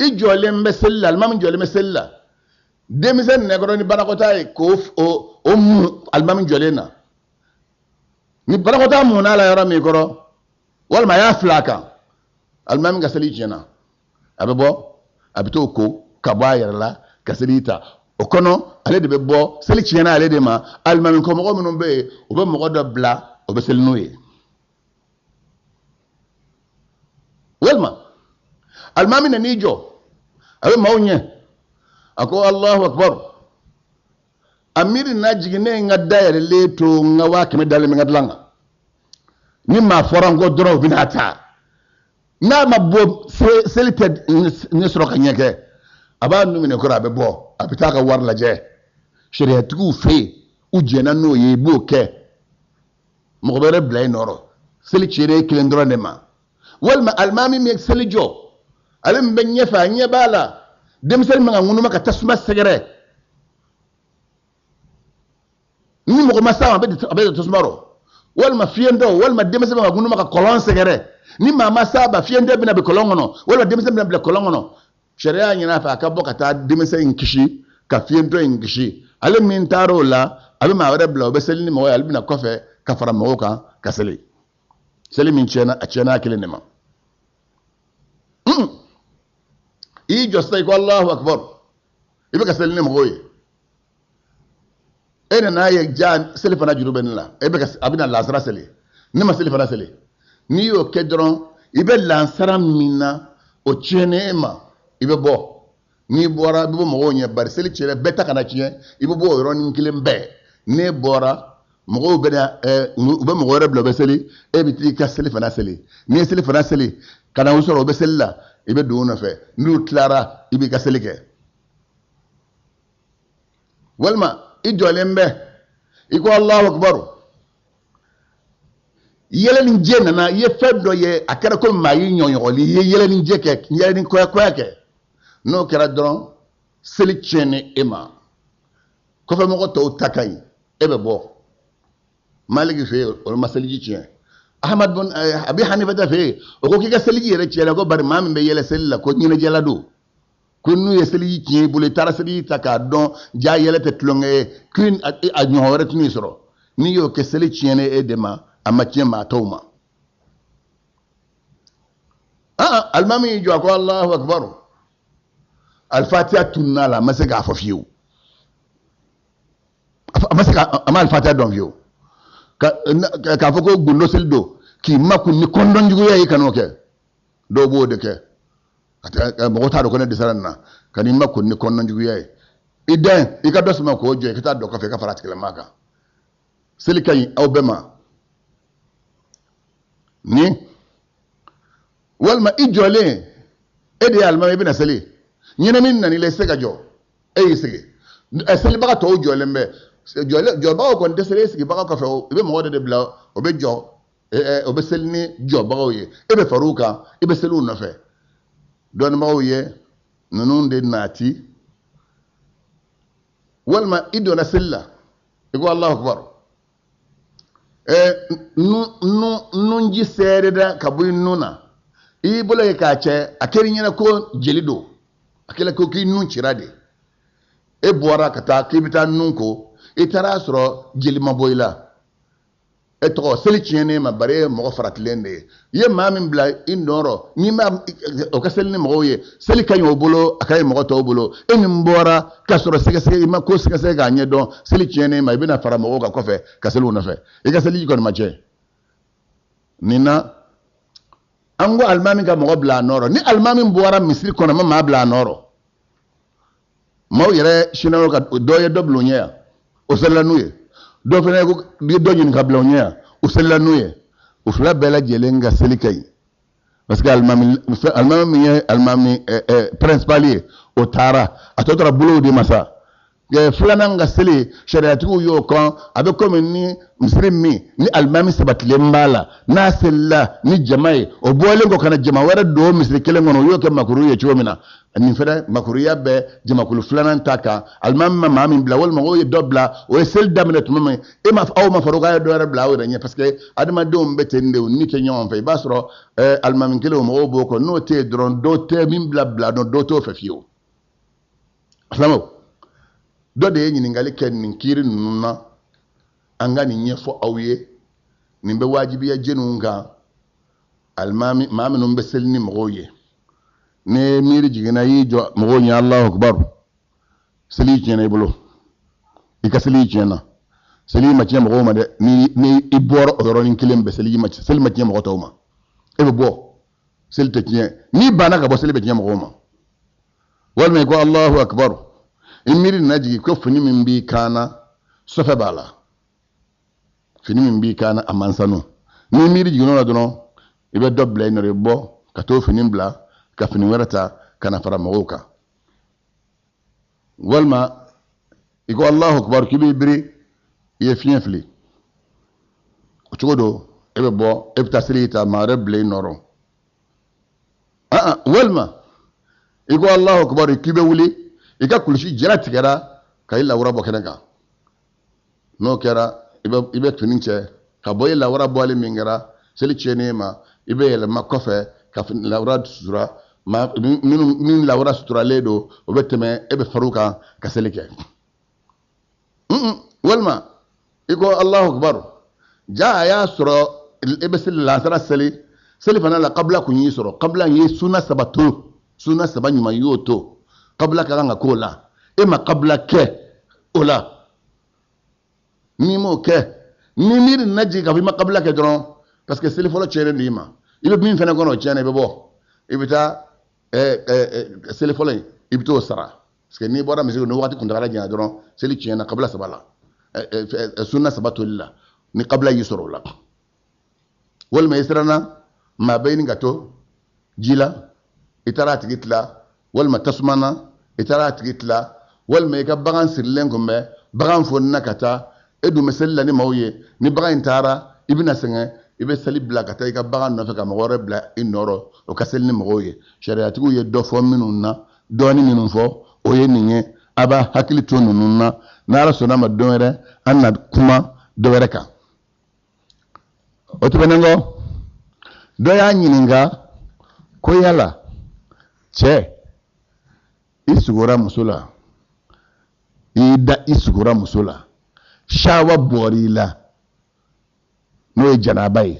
i jɔlen bɛ seli la alimami jɔlen bɛ seli la denmisɛn nɛgɛkɔrɔ ni banakɔtaa ye k'o mun alimami jɔlen na ni banakɔtaa munna a la yɔrɔ min kɔrɔ walima a y'a fila a kan alimami ka seli tiɲɛna a bɛ bɔ a bɛ t'o ko ka bɔ a yɛrɛ la ka seli ta o kɔnɔ ale de bɛ bɔ seli tiɲɛna ale de ma alimami kɔmɔgɔ minnu bɛ yen o bɛ mɔgɔ dɔ bila o bɛ seli n'o ye walima alimami nan'i jɔ a bɛ maaw ɲɛ a ko alahu akibaru amiri na jiginnen ka da yɛlɛlen to n ka 100 dalen bɛ n ka dilan kan ni maa fɔra n kɔ dɔrɔn u bɛna ta n'a ma bɔ seli tɛ ne sɔrɔ ka ɲɛ kɛ a b'a nu minɛ kɔrɔ a bɛ bɔ a bɛ taa ka wari lajɛ sariyatigiw fɛ yen u jɛnna n'o ye i b'o kɛ mɔgɔ wɛrɛ bila i nɔrɔ seli cɛrɛ kelen dɔrɔn de ma walima alimami min seli jɔ ale min bɛ ɲɛfɛ a ɲɛ b'a la denmisɛnnin man ka ŋunuma ka tasuma sɛgɛrɛ ni mɔgɔ ma s'a ma a bɛ tasuma rɔ walima fiyɛntɔ walima denmisɛnnin man ka ŋunuma ka kɔlɔn sɛgɛrɛ ni maa ma s'a ma fiyɛntɔ bɛna bila kɔlɔn kɔnɔ walima denmisɛnnin bɛna bila kɔlɔn kɔnɔ sariya ɲin'a fɛ a ka bɔ ka taa denmisɛn in kisi ka fiyɛntɔ in kisi ale min taara o la a bɛ maa wɛrɛ bila o bɛ seli ni mɔgɔ ye ale bɛna kɔfɛ ka fara mɔgɔw kan ka seli min tiɲɛna a tiɲɛna a kelen de ma i jɔ sisan i ko alahu akibaru i bɛ ka seli ni mɔgɔw ye e nana ye ja seli fana juru bɛ ne la a bɛna lansara seli ne ma seli fana seli n'i y'o kɛ dɔrɔn i bɛ lansara min na o tiɲɛnen e ma i bɛ bɔ n'i bɔra i bɛ bɔ mɔgɔw ɲɛ bari seli tiɲɛ bɛɛ ta kana tiɲɛ i bɛ bɔ o yɔrɔnin kelen bɛɛ n'e bɔra mɔgɔw bɛna u bɛ mɔgɔ wɛrɛ bila u bɛ seli e bɛ t'i ka seli fana seli n'i ye seli fana seli ka na u sɔrɔ u bɛ seli la i bɛ don u nɔfɛ n'u tilara i b'i ka seli kɛ walima i jɔlen bɛ i ko Allahu Akbar yɛlɛninjɛ nana i ye fɛn dɔ ye a kɛra ko maa y'i ɲɔɲɔgɔli i ye yɛlɛninjɛ kɛ yɛlɛnin kɔyakɔya kɛ n'o kɛra dɔrɔn seli tiɲɛni e ma kɔfɛ mɔgɔ tɔw ta ka ɲi e bɛ bɔ Maliki fɛ yen o ma seliji tiɲɛ Ahmad bin Abi Hanifa fɛ yen o ko k'i ka seliji yɛrɛ tiɲɛ ko bari maa min bɛ yɛlɛ seli la ko ɲɛnajɛla don ko n'u ye seliji tiɲɛ i bolo i taara seliji ta k'a dɔn ja yɛlɛ tɛ tulonkɛ ye k'i a ɲɔgɔn wɛrɛ tɛn'i sɔrɔ n'i y'o kɛ seli tiɲɛni e de ma a ma tiɲɛ maa tɔw ma alimami y'i jɔ a ko Allahu Akbar Al-Fatiha tunna la a ma se k'a fɔ fiyewu a ma Al-Fatiha dɔn fiyewu k'a fɔ ko gundo seli don k'i makun ni kɔndɔnjuguya ye i kan'o kɛ dɔw b'o de kɛ mɔgɔ t'a dɔn ko ne dɛsɛra nin na ka n'i makun ni kɔndɔnjuguya ye i den i ka dɔ suma k'o jɔ i ka taa dɔ kɔfɛ i ka fara tigɛlama kan seli ka ɲi aw bɛɛ ma ni walima i jɔlen e de ye alimami i bɛna seli ɲɛnɛmin nana i la i se ka jɔ e y'i sigi selibaga tɔw jɔlen bɛ jɔbagaw kɔni tɛ seli sigibaga kɔfɛ i bɛ mɔgɔ de bila o bɛ jɔ o bɛ seli ni jɔbagaw ye e bɛ far'u kan i bɛ seli u nɔfɛ dɔnnibagaw ye ninnu de naati walima i donna seli la i ko Allahu Akbar nunji sɛɛrɛda ka bɔ i nun na i bolo ye k'a cɛ a kɛra i ɲɛna ko jeli don a kɛra ko k'i nun cira de e bɔra ka taa k'i bɛ taa nun ko i taara sɔrɔ jeli ma bɔ i la e tɔgɔ seli tiɲɛnen ma bari e ye mɔgɔ faratilen de ye i ye maa min bila i nɔrɔ n'i ma o ka seli ni mɔgɔw ye seli ka ɲi o bolo a ka ɲi mɔgɔ tɔw bolo e min bɔra ka sɔrɔ sɛgɛsɛgɛ i ma ko sɛgɛsɛgɛ k'a ɲɛdɔn seli tiɲɛnen ma i bɛna fara mɔgɔw kan kɔfɛ ka seli u nɔfɛ i ka seliji kɔni ma cɛ nin na an ko alimami ka mɔgɔ bila a nɔrɔ ni alimami bɔra misiri kɔnɔ ma maa bila a nɔrɔ maaw yɛrɛ sinawɔ ka dɔ ye dɔ bila o ɲɛ yan o selila n'u ye dɔ fana ye dɔ ɲini ka bila o ɲɛ yan o selila n'u ye o fila bɛɛ lajɛlen ka seli ka ɲi parce que alimami min ye alimami principal ye o taara a tɔ tora bolow de ma sa filanan ka seli sariyatigiw y'o kan a bɛ komi ni misiri min ni alimami sabatilen b'a la n'a selila ni jama ye o bɔlen kɔ ka na jama wɛrɛ don misiri kelen kɔnɔ o y'o kɛ makuru ye cogo min na nin fɛnɛ makuruya bɛ jamakulu filanan ta kan alimami ma maa min bila walima o ye dɔ bila o ye seli daminɛ tuma min aw ma far'o kan a ye dɔ wɛrɛ bila aw yɛrɛ ɲɛ parce que adamadenw bɛ ten de u ni tɛ ɲɔgɔn fɛ i b'a sɔrɔ alimami kelen o mɔgɔw b'o kɔ n'o tɛ yen dɔrɔn dɔw tɛ min bila dɔn dɔw t'o fɛ fiyewu silamɛw dɔ de ye ɲininkali kɛ nin kiiri ninnu na an ka nin ɲɛfɔ aw ye nin bɛ wajibiya jɛniw kan alimami maa minnu bɛ seli ni mɔgɔw ye ni miiri jiginna y'i jɔ mɔgɔw ɲɛ Allahu Akbar seli tiɲɛna i bolo i ka seli tiɲɛna seli ma tiɲɛ mɔgɔw ma dɛ ni i bɔra o yɔrɔnin kelen bɛɛ seli ma tiɲɛ mɔgɔ tɔw ma e bɛ bɔ seli tɛ tiɲɛ n'i banna ka bɔ seli bɛ tiɲɛ mɔgɔw ma walima i ko Allahu Akbar i miiri nana jigin ko fini min b'i kan na sɔfɛ b'a la fini min b'i kan na a man sanu n'i miiri jiginn'o la dɔrɔn i bɛ dɔ bila i nɔ i bɔ ka t'o fini bila ka fini wɛrɛ ta ka na fara mɔgɔw kan walima i ko Allahu Akbar k'i b'i biri i ye fiɲɛ fili o cogo do e bɛ bɔ e bɛ taa seli ta maa wɛrɛ bila i nɔrɔ walima i ko Allahu Akbar k'i bɛ wuli i ka kulusi jara tigɛra ka i lawura bɔ kɛnɛ kan n'o kɛra i bɛ fini cɛ ka bɔ i lawura bɔli min kɛra seli tiɲɛnen ma i bɛ yɛlɛma kɔfɛ ka lawura sutura min lawura suturalen don o bɛ tɛmɛ e bɛ far'u kan ka seli kɛ walima i ko Allahu Akbar ja a y'a sɔrɔ e bɛ seli lansara seli fana la kabila kun y'i sɔrɔ kabila ye sunna saba to sunna saba ɲuman y'o to kabila ka kan ka k'o la e ma kabila kɛ o la n'i m'o kɛ ni miiri nana jigin ka fɔ i ma kabila kɛ dɔrɔn parce que seli fɔlɔ tiɲɛnen do i ma i bɛ min fɛnɛ kɔnɔ o tiɲɛna i bɛ bɔ i bɛ taa seli fɔlɔ in i bɛ t'o sara parce que n'i bɔra misiri ni waati kuntagala janya dɔrɔn seli tiɲɛna kabila saba la sunna sabatu lillah ni qabla yusru la wal ma yasrana ma bayni gato jila itarat gitla wal ma tasmana itarat gitla wal ma ka bagan sirlen gombe bagan fonna kata edu mesella ni mawye ni bagan tara ibna senge ibe sali bla kata ka bagan no ka magore bla inoro o kasel ni mawye shariatu ye do fo minunna doni minun fo o ye ninye aba hakili to nunna nara sona ma donere anna kuma dowere ka o to benengo do ya nyininga ko yala che isugura musula ida isugura musula shawa borila no janabai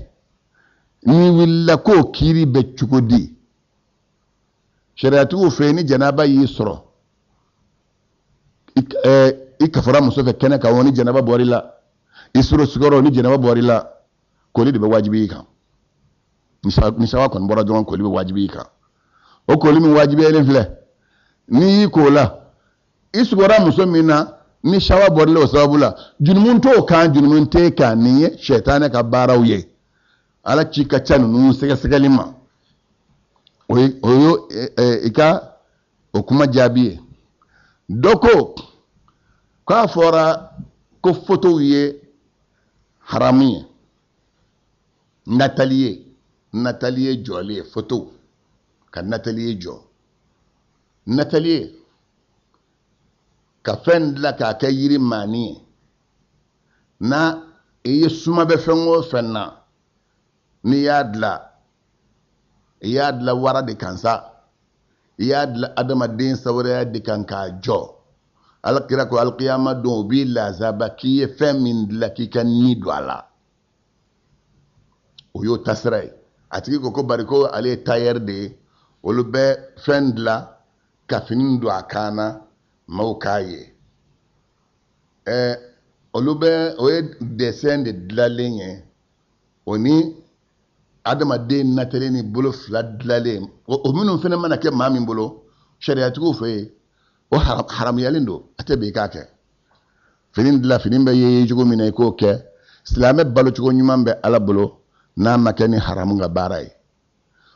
ni willa ko kiri be chukudi shariatu fe ni janaba yisro ikafara musofe kene ka woni janaba borila isro sugoro ni janaba borila ko li de wajibi ka misawa kon bora don ko li be wajibi ka o ko li mi wajibi ele fle ni ko la isugora musomina ni shawa borila o sabula junmun to kan junmun te ka ni shaytan ka barawye ala chika chanu nu sega segalima oyo ika okuma jabiye doko ka fora ko photo ye haramiye Nathalie jole photo ka Nathalie jo Nathalie ka friend la ka kayiri mani na eye suma be fengo fenna ni yadla wara de kansa yadla adama din sawra de kanka jo alkira ko alqiyama do bi la zabaki femin lakika ni dwala oyo tasray atiki ko bariko ale tayer de olube friend la kafinin do akana maukaye olube oye descend de la ligne oni adama de natale ni bolo fladlale o minun fene mana ke mamin bolo shariatu fe o haram yalindo atebe kake finin dila finin be ye jugo minay ko ke islame balo jugo nyumam be ala bolo na makani haram nga baray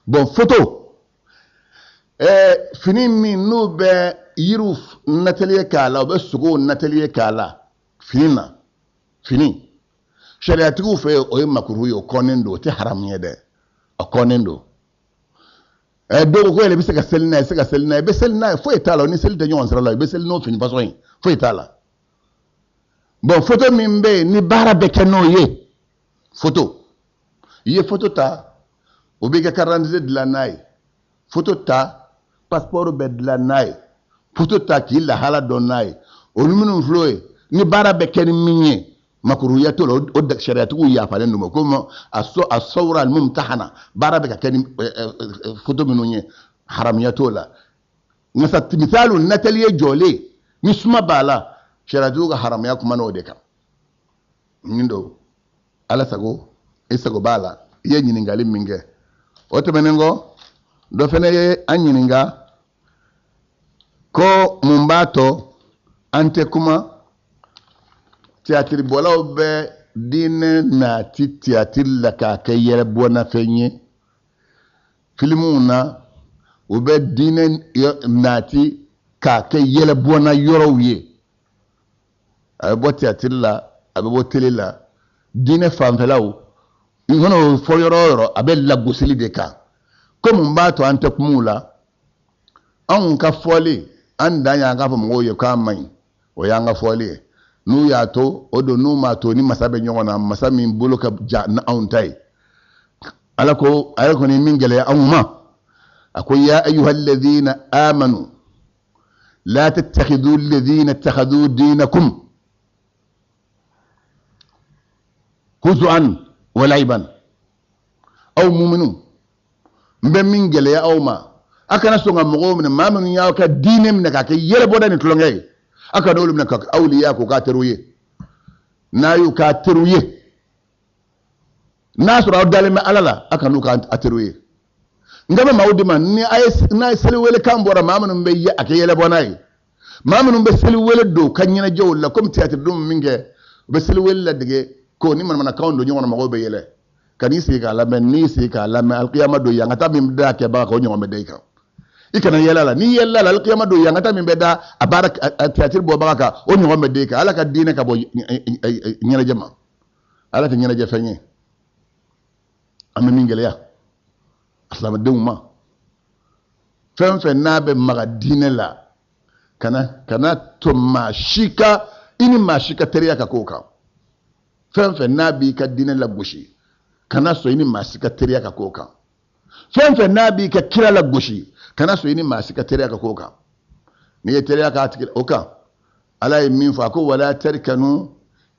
bon photo finin mi no be yiru natale kala be sugo natale kala fini shariatu fe o makruhu yo konendo te haram yede o konendo do ko ele bisaka selina be selina fo etala ni selita nyon sala be selino fini façon fo etala bon photo mimbe ni bara be keno ye photo ta obiga 42 de la nay photo ta passeport be de la nay photo ta ki la hala don nay o minun floye ni bara be ken minye makruhiyatul od shariatu ya falendo mo comme as-sawra al-mumtahana bara be ken photo minunye haramiyatola ngasa mithalu nataliye jole misma bala shariatu ga haramiya kuma no de kam ngindo ala sago isago bala ye nyiningali minge otemenengo do fene anyininga ko mumbato ante kuma tiatiri bolaw be dine na tiatiri la ka kayere bona fenye filmuna ube dine nati ka kayele bona yorowie abo tiatiri la abo tele la dine famfelaw ngono fo yoro abe la gosili de ka ko mumbato ante kumula an ka fole an danya ga fa mo ye ka mai o yanga fole nu ya to odo nu ma to ni masabe nyona masami bolo ka na auntai alako ni mingele awma akoy ya ayyuhalladhina amanu la tattakhidhu alladhina ittakhadhu dinakum huzuan wa laiban aw mu'minun mbe mingele ya awma akana songa mo min mamanu ya ka dinem ne ka ke yele bodani tulongay aka dole min ka awliya ko ka teruye nayu ka teruye nasura dalime alala aka nu ka ateruye ngaba mawdi man ni ay na seli wele kambora mamanu be ya aka yele bonay mamanu be seli wele do kanyina jawla comme théâtre dum minge be seli wella dige ko ni man kawn do nyoma mago be yele kanisi ka la men ni si ka la men alqiyama do yangata min da ke ba ko nyoma de ka ikana yela la ni yela la alqiyama do yangata min be da abarak tiatir bo baka o nyoma de ka ala ka dine ka bo nyana jama ala ka nyana jafanye amma min gele ya aslama dewma fen na be maga dine la kana to mashika ini mashika teriya ka koka fen na bi ka dine la gushi kana so ini mashika teriya ka koka fen na bi ka kira la gushi kana so ini mashika teriya ka koka ni teriya ka atikil oka ala min fa ko wala tarkanu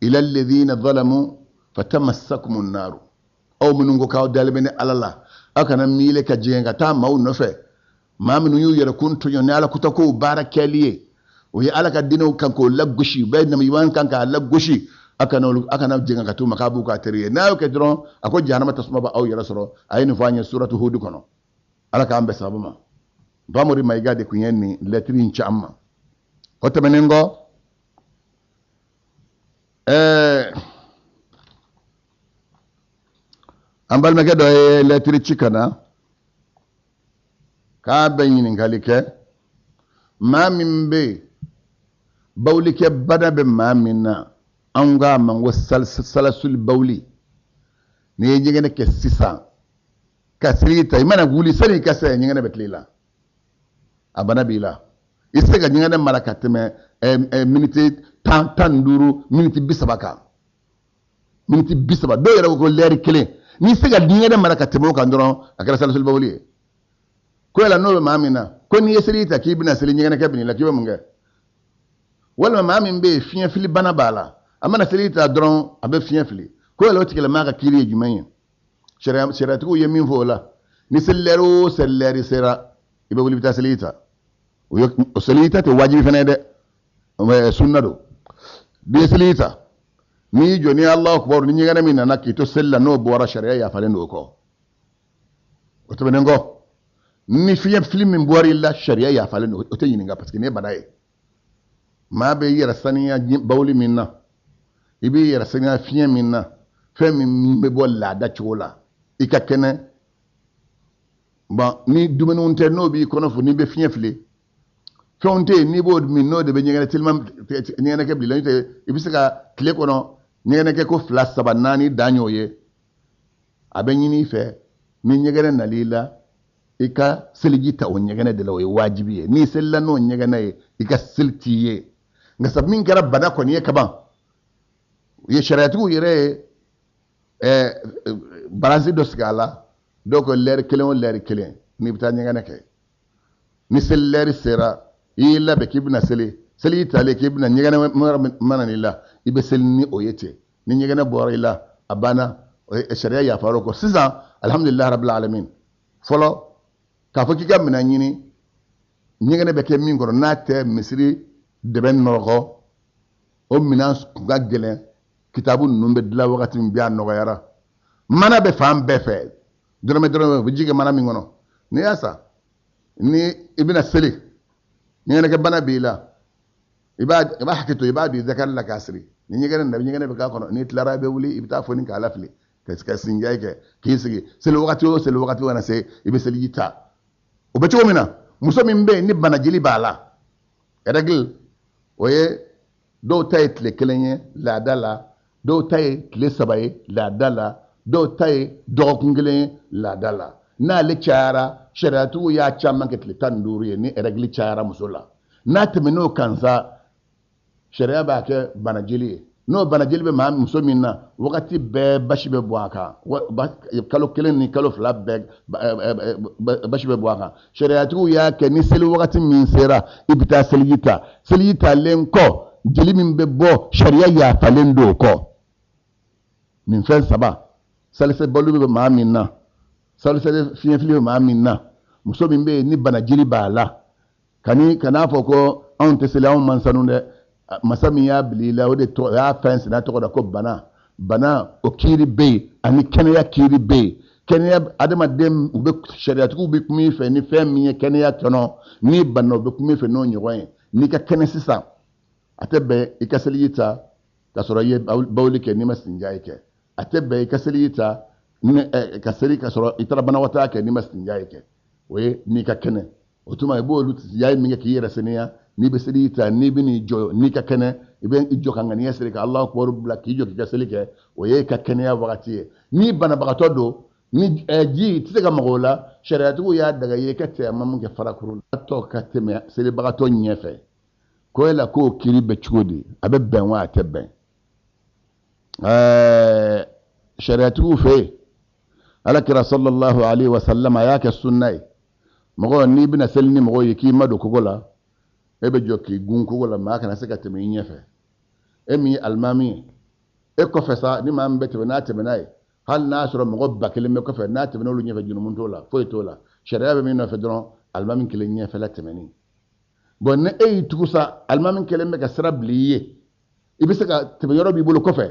ila alladhina zalamu fatamassakum an-nar aw minungo ka dalbene alala akana mile ka jenga ta maw no fe maminu yu yere kuntu yo ala kutako barakaliye o ya ala ka dino kanko lagushi bayna mi wan kanka lagushi akana jenga katu makabu ka teriye nayo ke dron ako janama tasma ba aw yere soro ayni fanya suratu hud kono ala ka ambe sabuma bamuri may gade ku yenni letrin ci amma hoto menengo ambal meke do letri ci kana ka benyin galike mamin be bawlike bada be mamina anga man wasal salasul bawli ne nyingene ke sisa kasrita imana guli sali kasa nyingene betlila abana bila isega nyingene malakateme minute tan duru minute bisabaka minute bisaba do yero ko leri kele ni sega nyingene malakateme ko ndoro akara salasul bawli ko la no mamina ko ni yesrita kibina sali nyingene kabini la kiba munga wala mamin be fiya fili bana bala amana selita dron abe fiya fili ko la otikela maka kiri jumayin shari'a tu yemin fola ni sellero selleri sera ibe wuli bita selita o selita te wajibi fenede sunna do bi selita ni joni allah akbar ni ngana min nakki to sella no bora shari'a ya falendo ko o to benengo ni fiya fili min bori la shari'a ya falendo o te yininga parce que ne badaye ma be yera saniya bawli minna ibi yera saniya fiye minna fe min be bol la da chola ikakene ba ni dumenu unte no bi kono fu ni be fiye fili fonte ni bod min no de be nyene tilmam nyene ke bilani te ibisaka kle kono nyene ke ko flas sabanani danyoye abenyini fe ni nyegere nalila ika seligita o nyegene de lawe wajibi ni sellano nyegene ika siltiye nga sab min gara bana ko ni kaban ye shariatu yere balansi do skala do ko ler kelen ni bitanya ngana ke ni sel ler sera illa be kibna seli tale kibna nyegana mananilla ibe selni oyete ni nyegana borila abana sharia ya faro ko siza alhamdulillah rabbil alamin folo ka fo kika mina nyini nyegana be ke min ko na te misri deben nogo o minas ga gelen kitabu numbe dila wakati mbia nogo yara mana be fam be fe drome bujige mana mi ngono ni asa ni ibina seli ni ne ke bana bila iba hakito iba di zakar la kasri ni nyegene be ka kono ni tlara be wuli ibta foni ka lafli ka sinjay ke kisigi sel wakati wana se ibe seli yita o be to mina muso min be ni bana jili bala règle oye do tay tle kelenye la dala do tay tle sabaye la dala do tay do kungele la dala na le chara sharatu ya chama ke tle tanduru ni règle chara musola na temeno kanza sharia ba ke banajili no banajili be ma muso minna wakati be bashibe bwaka kalo kelen ni kalo fla be bashibe bwaka shariatu ya ke ni seli wakati min sera ibita selita lenko jeli min be bo sharia ya falendo ko min fen saba salise bolu be ma minna salise fiye fili ma minna muso min be ni banajili bala kana foko on te sela on mansanunde masami ya bilila o de to ya fence na to da ko bana o kiri be ani kenya kiri be kenya adama dem ube shariatu ube kumi fe ni fe mi kenya tono ni bana ube kumi fe no nyoy ni ka kenya sisa atebe ikaselita ka sɔrɔ i ye bawuli kɛ n'i ma sinja kɛ a tɛ bɛn i ka seli ta ka seli ka sɔrɔ i taara banakɔtaa kɛ n'i ma sinja kɛ o ye n'i ka kɛnɛ o tuma i b'olu sinja min kɛ k'i yɛrɛ saniya n'i bɛ seli ta n'i bɛ n'i jɔ n'i ka kɛnɛ i bɛ i jɔ ka ŋaniya seli ka Alahu akibaru bila k'i jɔ k'i ka seli kɛ o ye ka kɛnɛya wagati ye n'i banabagatɔ don ni ji tɛ se ka maga o la sariyatigiw y'a daga i ye ka tɛmɛmu kɛ farakuru la tɔ ka tɛmɛ selibagatɔ ɲɛfɛ ko yala k'o kiri bɛ cogo di a bɛ bɛn wa a tɛ bɛn sariyatigiw fɛ yen alakira sallallahu alaihi wa sallam a y'a kɛ sunna ye mɔgɔ n'i bɛna seli ni mɔgɔ ye k'i ma don kogo la e bɛ jɔ k'i gun kogo la maa kana se ka tɛmɛ i ɲɛfɛ e min ye alimami ye e kɔfɛ sa ni maa min bɛ tɛmɛ n'a tɛmɛna ye hali n'a sɔrɔ mɔgɔ 1000 bɛ kɔfɛ n'a tɛmɛna olu ɲɛfɛ jurumu t'o la foyi t'o la sariya bɛ min nɔfɛ dɔrɔn alimami kelen ɲɛfɛ la tɛmɛni bon ni e y'i tugu sa alimami kelen bɛ ka sira bila i ye i bɛ se ka tɛmɛ yɔrɔ b'i bolo kɔfɛ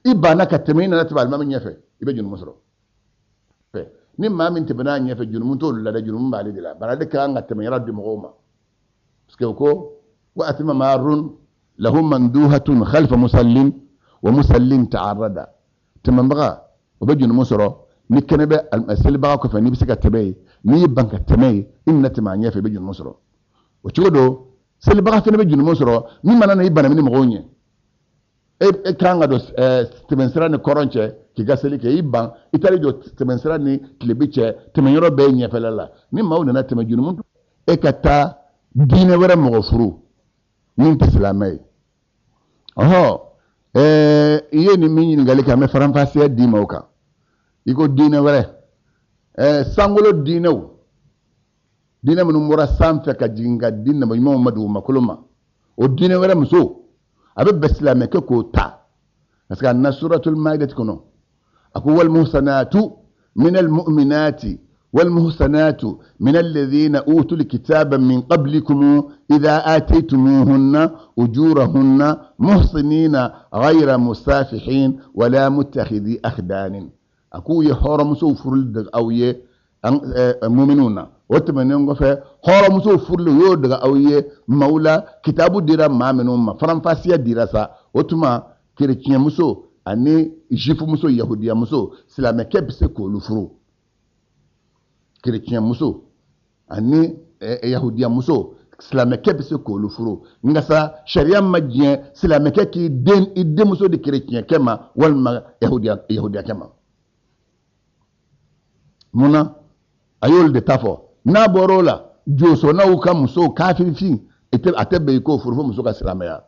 i banna ka tɛmɛ i nana tɛmɛ alimami ɲɛfɛ i bɛ jurumu sɔrɔ ni maa min tɛmɛna ɲɛfɛ jurumu t'olu la dɛ jurumu b'ale de la bari ale kan ka tɛmɛ yɔrɔ di mɔgɔw ma parce que ko wa atima marun lahum manduhatun khalfa musallin wa musallin ta'arrada tɛmɛbaga o bɛ jurumu sɔrɔ ni kɛnɛ bɛ selibaga kɔfɛ n'i bɛ se ka tɛmɛ yen n'i ye ban ka tɛmɛ yen i na tɛmɛ a ɲɛfɛ i bɛ jurumu sɔrɔ o cogo don selibaga fana bɛ jurumu sɔrɔ min mana na i bana ni mɔgɔw ɲɛ e kan ka don tɛmɛsira ni kɔrɔn cɛ k'i ka seli kɛ i ban i taara jɔ tɛmɛsira ni tilebi cɛ tɛmɛyɔrɔ bɛɛ ye ɲɛfɛla la ni maaw nana tɛmɛ jurumu e ka taa diinɛ wɛrɛ mɔgɔ furu min tɛ silamɛ ye i ye nin min ɲininkali kɛ an bɛ faranfasiya d'i ma o kan i ko diinɛ wɛrɛ sankolo diinɛw diinɛ minnu bɔra sanfɛ ka jigin ka di nabiɲumanw ma dugumakolo ma o diinɛ wɛrɛ muso a bɛ bɛn silamɛkɛ k'o ta parce que a na suratul maidati kɔnɔ a ko wal muhsanatu minal mu'minati wal muhsanatu minal ladhina utul kitaba min qablikum idha ataytumuhunna ujurahunna muhsinina ghayra musafihin wala muttakhidhi akhdanin a ko ye hɔrɔmusow furuli daga aw ye mu'minun na o tɛmɛnen kɔfɛ hɔrɔmusow furuli o y'o daga aw ye maaw la kitabu dira maa minnu ma faranfasiya dira sa o tuma kerecɛnmuso ani jifumuso yahudiyamuso silamɛkɛ bɛ se k'olu furu kerecɛnmuso ani yahudiyamuso silamɛkɛ bɛ se k'olu furu nka sa sariya ma diɲɛ silamɛkɛ k'i i denmuso di kerecɛnkɛ ma walima yahudiyakɛ ma munna a y'olu de ta fɔ n'a bɔra o la josɔnnaw ka muso kafirifin a tɛ bɛn i k'o furu fo muso ka silamɛya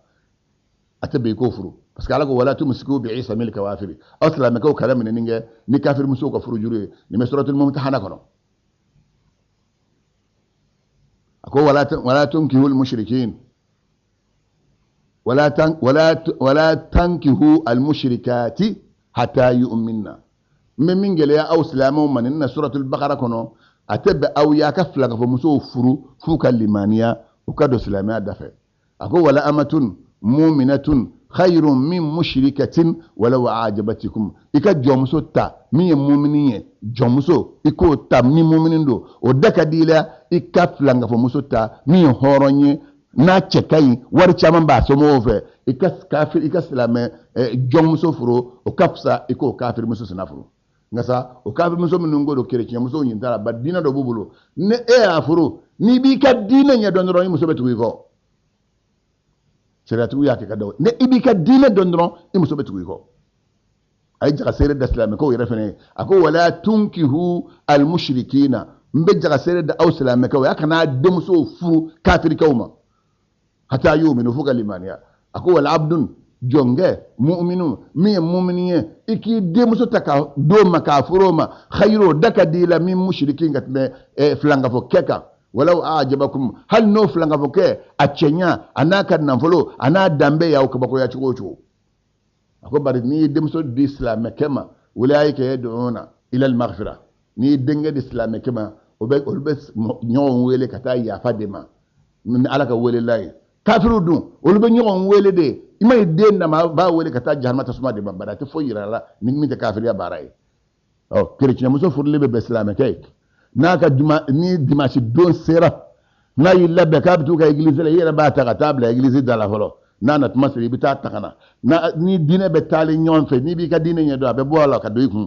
a tɛ bɛn i k'o furu parce que ala ko wala tumsiku bi isa mil kawafiri aw silamɛkɛw kɛlɛ minɛni kɛ ni kafiri musow ka furu juru ye nin bɛ suratul mumtahana kɔnɔ a ko wala tunkihul mushrikin wala tankihu al mushrikati hatta yu'minna n bɛ min gɛlɛya aw silamɛw ma nin na suratul baqara kɔnɔ a tɛ bɛn aw ye a ka filagafɔ musow furu f'u ka limaniya u ka don silamɛya dafɛ a ko wala amatun mu'minatun khayrun min mushrikatin walaw a'jabatikum i ka jɔnmuso ta min ye mumini ye jɔnmuso i k'o ta ni mumini don o da ka di i la i ka filangafɔmuso ta min ye hɔrɔn ye n'a cɛ ka ɲi wari caman b'a somɔgɔw fɛ i ka silamɛ jɔnmuso furu o ka fisa i k'o kafirimuso sina furu nka sa o kafirimuso minnu ko don kerecɛnmuso ɲin t'a la bari diinɛ dɔ b'u bolo ni e y'a furu n'i b'i ka diinɛ ɲɛdɔn dɔrɔn i muso bɛ tugu i kɔ sariyatigiw y'a kɛ ka da ni i b'i ka diinɛ dɔn dɔrɔn i muso bɛ tugu i kɔ a ye jagaseere da silamɛkɛw yɛrɛ fana ye a ko wala tunkihu almushrikina n bɛ jagaseere da aw silamɛkɛw y'a kana denmusow furu kafirikɛw ma hatta yu'minu fo ka limaniya a ko wala abdun jɔnkɛ mu'minu min ye mumini ye i k'i denmuso ta ka d'o ma k'a furu o ma khayro da ka di i la min mushrikin ka tɛmɛ filangafɔkɛ kan walaw a'jabakum hali n'o filangafɔkɛ a cɛɲa a n'a ka nafolo a n'a danbe y'aw kabakoya cogo o cogo a ko bari n'i ye denmuso di silamɛkɛ ma ulaika yad'una ila al-maghfira n'i ye denkɛ di silamɛkɛ ma olu bɛ ɲɔgɔn wele ka taa yafa de ma ni ala ka welela ye kafiru dun olu bɛ ɲɔgɔn wele de i ma ye den dama b'a wele ka taa jahanama tasuma de ma bari a tɛ foyi yira a la ni min tɛ kafiriya baara ye kerecɛnmuso furulen bɛ bɛn silamɛkɛ ye n'a ka ni dimanche don sera n'a y'i labɛn k'a bɛ t'u ka église la i yɛrɛ b'a ta ka taa bila église da la fɔlɔ nana tuma siri bita takana na ni dine be tali nyon fe ni bi ka dine nyedo abe bola ka doikum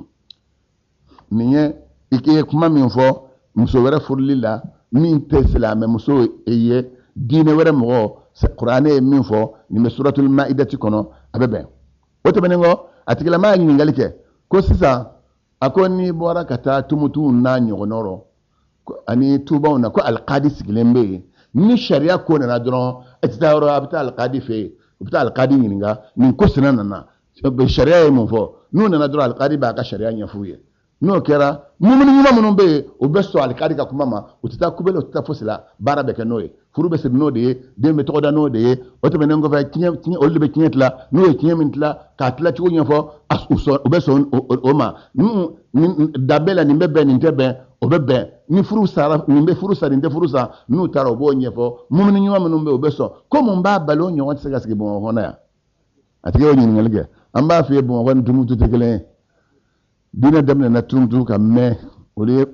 niye ike kuma min fo muso wɛrɛ furuli la min tɛ silamɛ muso ye diinɛ wɛrɛ mɔgɔ kuranɛ ye min fɔ nin bɛ suratul maidati kɔnɔ a bɛ bɛn o tɛmɛnen kɔ a tigilama ye ɲininkali kɛ ko sisan a ko n'i bɔra ka taa tumutuw n'a ɲɔgɔnnɔrɔ ani tubaw na ko alikadi sigilen bɛ yen ni sariya ko nana dɔrɔn e tɛ taa yɔrɔ a bɛ taa alikadi fɛ yen u bɛ taa alikadi ɲininka nin ko sina nana sariya ye mun fɔ n'u nana dɔrɔn alikadi b'a ka sariya ɲɛf'u ye n'o kɛra mumuni ɲuman minnu bɛ yen o bɛ sɔn alikadi ka kuma ma u tɛ taa kubɛli u tɛ taa fosi la baara bɛ kɛ n'o ye furu bɛ siri n'o de ye den bɛ tɔgɔ da n'o de ye o tɛmɛnen kɔfɛ tiɲɛ olu de bɛ tiɲɛ tila n'o ye tiɲɛ min tila k'a tila cogo ɲɛfɔ u bɛ sɔn o ma da bɛɛ la nin bɛ bɛn nin tɛ bɛn o bɛ bɛn ni furu sara nin bɛ furu sa nin tɛ furu sa n'u taara o b'o ɲɛfɔ mumuni ɲuman minnu bɛ yen o bɛ sɔn ko mun b'a bali o ɲɔgɔn tɛ se ka sigi Bamakɔ kɔnɔ yan a tigi y'o ɲininkali kɛ an b'a f'i ye Bamakɔ ni tumutu tɛ kelen ye diinɛ daminɛna tumutu ka mɛn olu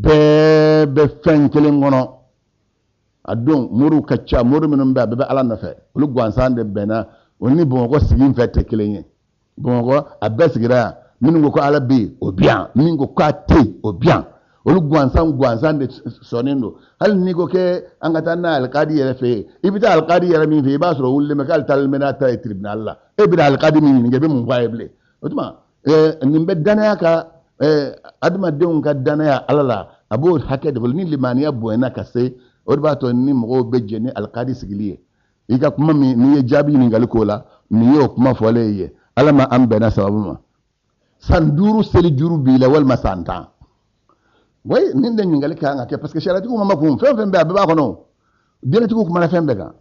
bɛɛ bɛ fɛn kelen kɔnɔ a don moriw ka ca mori minnu bɛ a bɛɛ bɛ ala nɔfɛ olu gansan de bɛnna o ni Bamakɔ sigi fɛ tɛ kelen ye Bamakɔ a bɛɛ sigira yan minnu ko ala bɛ yen o bɛ yan min ko k'a tɛ yen o bɛ yan olu gansan de sɔnnen don hali n'i ko kɛ an ka taa n'a alikadi yɛrɛ fɛ yen i bɛ taa alikadi yɛrɛ min fɛ yen i b'a sɔrɔ o wulilen bɛ k'ale taalen bɛ n'a ta ye tribunal la e bɛ alikadi min ɲininka i bɛ mun fɔ a ye bilen o tuma nin bɛ danaya ka adamadenw ka danaya ala la a b'o hakɛ de fɔ ni limaniya bonyana ka se o de b'a to ni mɔgɔw bɛ jɛ ni alikadi sigili ye i ka kuma min n'i ye jaabi ɲininkali k'o la nin y'o kuma fɔlen ye ala ma an bɛnna sababu ma san 5 seli juru b'i la walima san 10 way nin de ɲininkali ka kan ka kɛ parce que sariyatigiw ma kun fɛn fɛn bɛ a bɛɛ b'a kɔnɔ diinɛtigiw kumana fɛn bɛɛ kan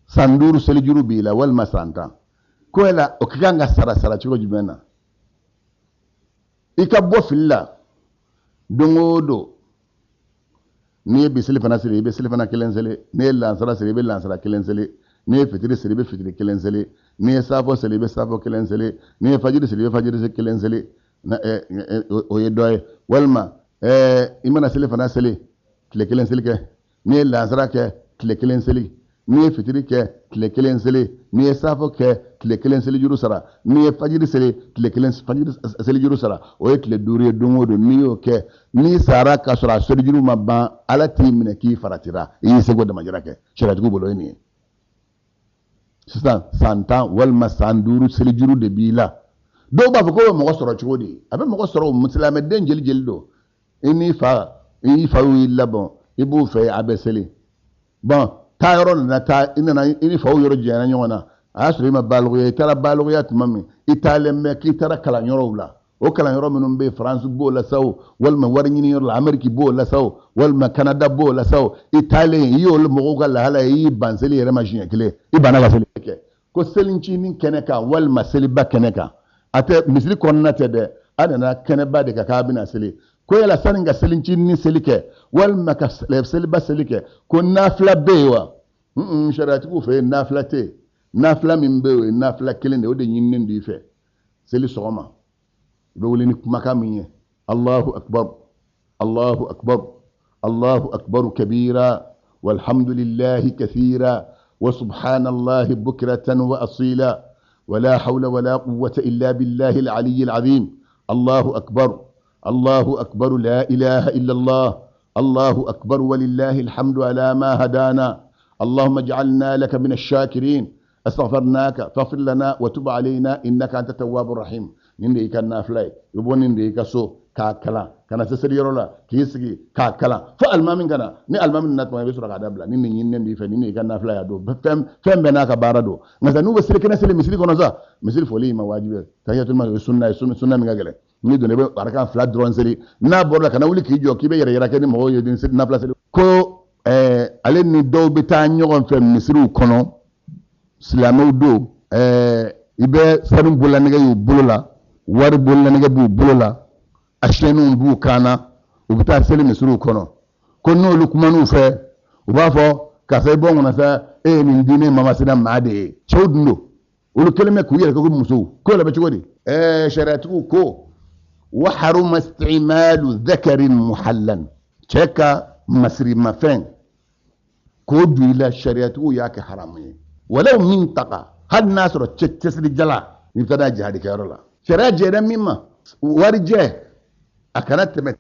san 5 seli juru b'i la walima san 10 ko yala o ka kan ka sara cogo jumɛn na i ka bɔ fili la don o don n'i ye biseli fana seli i bɛ seli fana kelen seli n'i ye lansara seli i bɛ lansara kelen seli n'i ye fitiri seli i bɛ fitiri kelen seli n'i ye safo seli i bɛ safo kelen seli n'i ye fajiri seli i bɛ fajiri kelen seli o ye dɔ ye walima i mana seli fana seli tile kelen seli kɛ n'i ye lansara kɛ tile kelen seli n'i ye fitiri kɛ tile kelen seli n'i ye safo kɛ tile kelen seli juru sara n'i ye fajiri seli tile kelen fajiri seli juru sara o ye tile 5 ye don o don n'i y'o kɛ n'i sara ka sɔrɔ a seli juru ma ban ala t'i minɛ k'i faratira i y'i seko damajara kɛ sariyatigiw bolo ye nin ye sisan san 10 walima san 5 seli juru de b'i la dɔw b'a fɔ ko bɛ mɔgɔ sɔrɔ cogo di a bɛ mɔgɔ sɔrɔ silamɛden jeli don i n'i fa y'i labɔn i b'o fɛ a bɛ seli bon taa yɔrɔ nana taa i ni faw yɔrɔ jɛnna ɲɔgɔn na a y'a sɔrɔ i ma balogoya i taara balogoya tuma min i taalen bɛ k'i taara kalanyɔrɔw la o kalanyɔrɔ minnu bɛ yen faransi b'o la sa o walima wari ɲini yɔrɔ la ameriki b'o la sa o walima kanada b'o la sa o i taalen i y'olu mɔgɔw ka lahala ye i y'i ban seli yɛrɛ ma siɲɛ kelen i banna ka seli kɛ ko selincinin kɛnɛ kan walima seliba kɛnɛ kan a tɛ misiri kɔnɔna tɛ dɛ a nana kɛnɛba de kan k'a bɛna seli ko yala sani ka selincinin seli kɛ walima ka seliba seli kɛ ko nafila bɛ yen wa sariyatigiw fɛ yen nafila tɛ yen nafila min bɛ yen o ye nafila kelen de o de ɲininen do i fɛ seli sɔgɔma i bɛ wuli ni kumakan min ye Allahu akbar Allahu akbar Allahu akbar kabira walhamdulillahi kathira wa subhanallahi bukratan wa asila ولا حول ولا قوة إلا بالله العلي العظيم الله أكبر الله أكبر لا إله إلا الله الله أكبر ولله الحمد على ما هدانا اللهم اجعلنا لك من الشاكرين استغفرناك فاغفر لنا وتب علينا إنك أنت التواب الرحيم نندي كان نافلاي يبون نندي كسو كاكلا كان سسريرو لا كيسكي كاكلا فالمامين كان ني المامين نات ما بيسرا غدابلا نندي نندي فني كان نافلاي دو فم بناك بارادو مثلا نو بسري كنا سلي مسلي كونو سا مسلي فولي ما واجب تحيات المسجد سنة من غاغله ni doni be baraka fla drone seli na borla kana wuli ki jo ki be yere yere ke ni mo yedin seli na place ko ale ni dɔw bɛ taa ɲɔgɔn fɛ misiriw kɔnɔ silamɛw do i bɛ sanu bololanɛgɛ y'u bolo la wari bololanɛgɛ b'u bolo la asiyɛnniw b'u kan na u bɛ taa seli misiriw kɔnɔ ko n'olu kuman'u fɛ u b'a fɔ karisa i bɔ n kɔnɔ sa e ye nin diinɛ mamasina maa de ye cɛw dun do olu kelen bɛ k'u yɛrɛ kɛ ko musow ko yɛrɛ bɛ cogo di sariyatigiw ko wa haruma isti'malu dhakarin muhallan cɛ ka masirimafɛn k'o don i la sariyatigiw y'a kɛ haramu ye walaw min taqa hal n'a sɔrɔ cɛsiri jala n'i bɛ taa n'a jihadi kɛyɔrɔ la sariya jɛra min ma wari jɛ a kana tɛmɛ